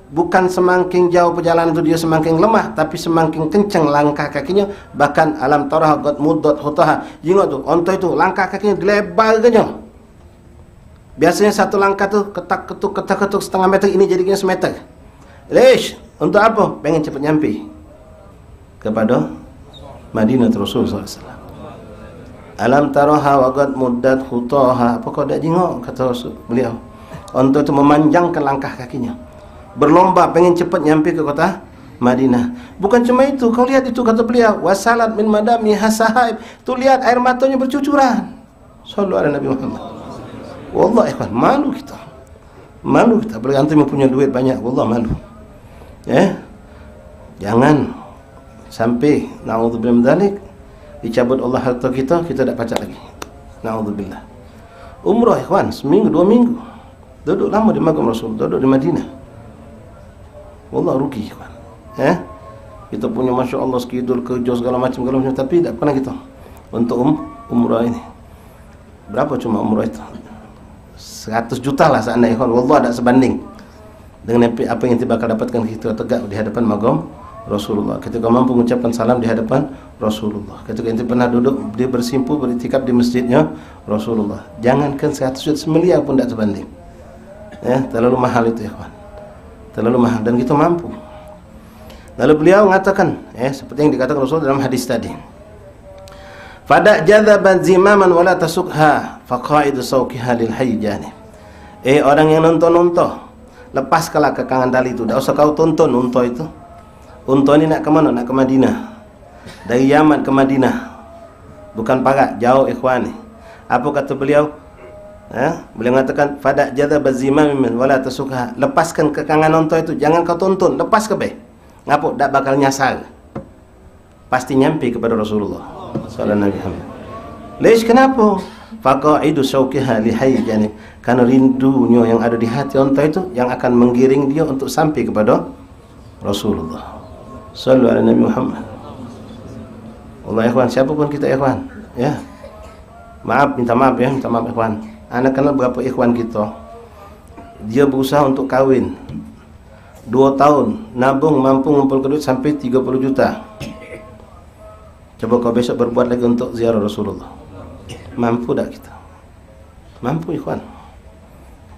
A: bukan semakin jauh perjalanan itu dia semakin lemah, tapi semakin kencang langkah kakinya. Bahkan alam tarah qad muddat khutaha. Jengok tu, unta itu langkah kakinya lebar kenyang. Biasanya satu langkah tu ketak-ketuk setengah meter, ini jadinya semeter. Lesh, untuk apa? Pengen cepat nyampe kepada Madinah Rasulullah SAW. Alam taraha wa qad muddat khutaha. Apa kau tak jengok, kata beliau. Unta itu memanjangkan langkah kakinya, berlomba pengen cepat nyampe ke kota Madinah. Bukan cuma itu, kau lihat itu, kata beliau, wasalat min madami hasahaib. Tu lihat air matanya bercucuran. Sallallahu alaihi Nabi Muhammad. Wallah ikhwan, malu kita. Apalagi antum yang punya duit banyak, wallah malu. Jangan sampai naudzubillah min dzalik dicabut Allah harta kita tak pacak lagi. Naudzubillah. Umrah ikhwan, seminggu 2 minggu. Duduk lama di makam Rasul, duduk di Madinah. Wallah rugi ikhwan. Kita punya Masya Allah skidul kerja segala macam, tapi tak pernah kita untuk umrah ini. Berapa cuma umrah itu? 100 juta lah seandainya ikhwan. Wallah tak sebanding dengan apa yang kita bakal dapatkan kita tegak di hadapan makam Rasulullah. Ketika mampu mengucapkan salam di hadapan Rasulullah, ketika kita pernah duduk dia bersimpu beriktikaf di masjidnya Rasulullah. Jangankan 100 juta, semiliar pun tak sebanding. Terlalu mahal itu ikhwan, terlalu mahal, dan kita mampu. Lalu beliau mengatakan, seperti yang dikatakan Rasul dalam hadis tadi, fada jadzaban zimaman wala tasukha faqaidu sawqiha lil hayjani. Orang yang nonton lepaskanlah kekangan tali itu. Tak usah kau tonton unta itu. Unta ini nak ke mana? Nak ke Madinah. Dari Yaman ke Madinah, bukan parak, jauh ikhwan. Apa kata beliau? Beliau mengatakan fada jadzabaz zimaman wala tasukha. Lepaskan kekangan unta itu, jangan kau tonton, lepas ke be. Ngapa? Tak bakal nyasar. Pasti nyampe kepada Rasulullah sallallahu alaihi wasallam. Lesh, kenapa? Faqaidu syauqiha li hayjani. Karena rindunya yang ada di hati unta itu yang akan menggiring dia untuk sampai kepada Rasulullah sallallahu alaihi Nabi Muhammad. Allah ikhwan, siapapun kita ikhwan, minta maaf ikhwan. Anak kenal berapa ikhwan kita, dia berusaha untuk kahwin 2 tahun, nabung mampu ngumpulkan duit sampai 30 juta. Coba kau besok berbuat lagi untuk ziarah Rasulullah, mampu tak kita? Mampu ikhwan.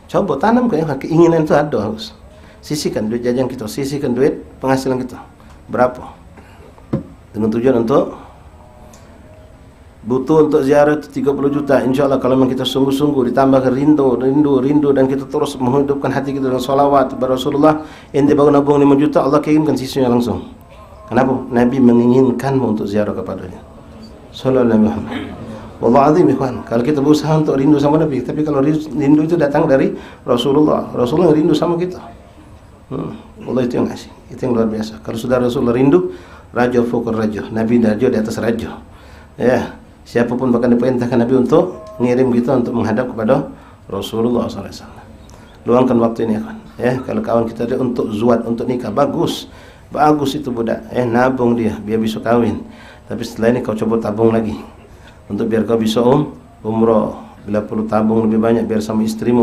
A: Coba tanamkan ikhwan, keinginan itu ada harus. Sisihkan duit jajan kita, sisihkan duit penghasilan kita. Berapa? Dengan tujuan untuk butuh untuk ziarah itu 30 juta. InsyaAllah kalau memang kita sungguh-sungguh ditambah rindu dan kita terus menghidupkan hati kita dengan salawat kepada Rasulullah, ente baru nabung 5 juta, Allah kirimkan sisinya langsung. Kenapa? Nabi menginginkanmu untuk ziarah kepadanya sallallahu alaihi wasallam. Wallah azim ikhwan, kalau kita berusaha untuk rindu sama Nabi, tapi kalau rindu itu datang dari Rasulullah rindu sama kita. Allah itu yang ngasih, itu yang luar biasa. Kalau sudah Rasulullah rindu, raja fukur raja, Nabi raja di atas raja. Siapapun bahkan diperintahkan Nabi untuk ngirim kita untuk menghadap kepada Rasulullah SAW. Luangkan waktu ini kan. Kalau kawan kita ada untuk zuat, untuk nikah, bagus itu budak. Nabung dia biar bisa kawin. Tapi setelah ini kau coba tabung lagi untuk biar kau bisa umrah. Bila perlu tabung lebih banyak biar sama istrimu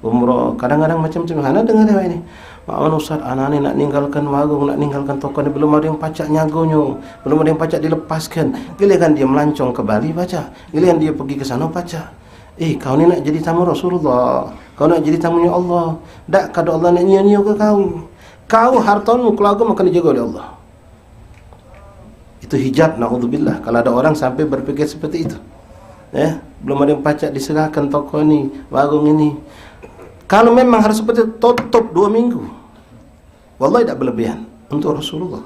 A: umrah. Kadang-kadang macam-macam. Anak dengar dia ini. Maaf Ustaz, anak ni nak ninggalkan warung, nak ninggalkan toko ni, belum ada yang pacak nyagonya, belum ada yang pacak dilepaskan. Giliran dia melancong ke Bali pacak, giliran dia pergi ke sana pacak. Kau ni nak jadi tamu Rasulullah, kau nak jadi tamunya Allah. Tak kada Allah nak nyiu-nyiu ke kau. Kau hartamu, keluarga akan dijaga oleh Allah. Itu hijab, na'udzubillah. Kalau ada orang sampai berpikir seperti itu, belum ada yang pacak diserahkan toko ni, warung ini. Kalau memang harus seperti itu, tutup 2 minggu. Wallahi tak berlebihan untuk Rasulullah.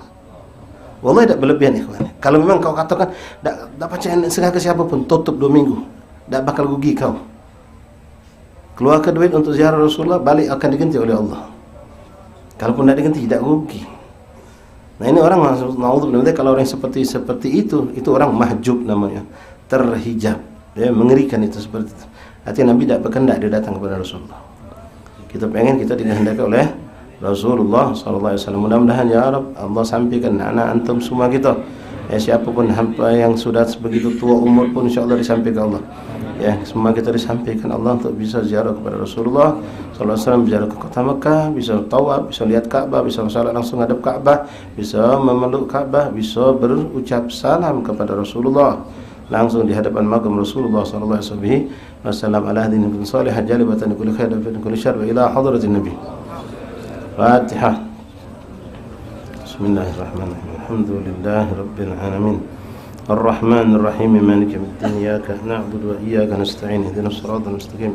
C: Wallahi tidak berlebihan ikhwan. Kalau memang kau katakan tak percaya ke siapa pun, tutup 2 minggu, tak bakal rugi kau. Keluarkan duit untuk ziarah Rasulullah, balik akan diganti oleh Allah. Kalaupun tidak diganti, tidak rugi. Nah ini orang, naudzubillah, kalau orang seperti itu orang mahjub namanya, terhijab, ya, mengerikan itu seperti itu. Artinya Nabi tidak berkehendak dia datang kepada Rasulullah. Kita pengen kita dikehendaki oleh Rasulullah SAW. Mudah-mudahan ya Rabb, Allah sampaikan anak antum semua kita. Ya, siapapun hamba yang sudah begitu tua umur pun insyaAllah disampaikan Allah. Ya, semua kita disampaikan Allah untuk bisa ziarah kepada Rasulullah SAW, ziarah ke kota Mekah, bisa tawaf, bisa lihat Ka'bah, bisa salat langsung hadap Ka'bah, bisa memeluk Ka'bah, bisa berucap salam kepada Rasulullah langsung di hadapan makam Rasulullah sallallahu alaihi wasallam. Ala hadin bin salih jalibatan kulli khair wa kulli syarr ila hadratin nabi. Fatihah. Bismillahirrahmanirrahim. Alhamdulillahi rabbil alamin. Ar-Rahman Ar-Rahim Maliki yawmiddin. Iyyaka na'budu wa iyyaka nasta'in. Ihdinas siratal mustaqim.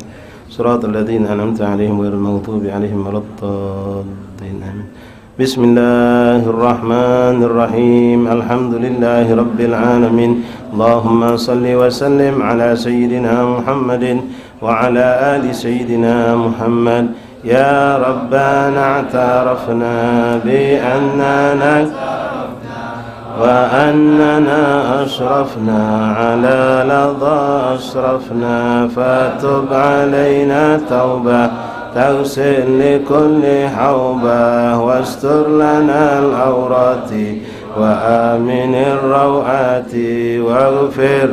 C: Siratal ladzina an'amta 'alaihim ghairil maghdubi 'alaihim waladdallin. Amin. Bismillahirrahmanirrahim. Alhamdulillahi rabbil alamin. Allahumma salli wa sallim ala sayyidina Muhammadin wa ala ali sayyidina Muhammad. Ya Rabbana a'tarafna bi annana وأننا أشرفنا على لظى أشرفنا فتب علينا توبة تغسل لكل حوبة واستر لنا العورات وآمن الروعات واغفر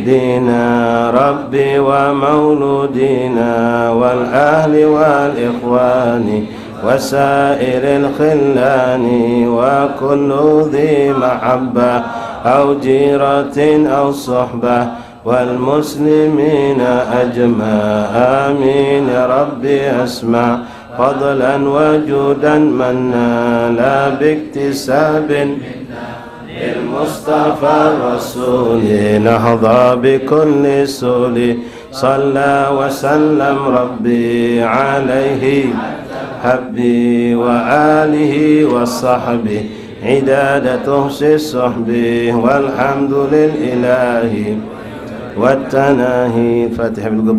C: دينا ربي ومولودينا والأهل والإخوان وسائر الخلان وكل ذي محبة أو جيرة أو صحبة والمسلمين أجمع. آمين يا ربي أسمع فضلا وجودا منا لا باكتساب المصطفى الرسول نهضى بكل سول. صلى وسلم ربي عليه حبي وآله وصحبه عداد تحصي الصحب والحمد للإله والتناهي. فاتح بالقبول.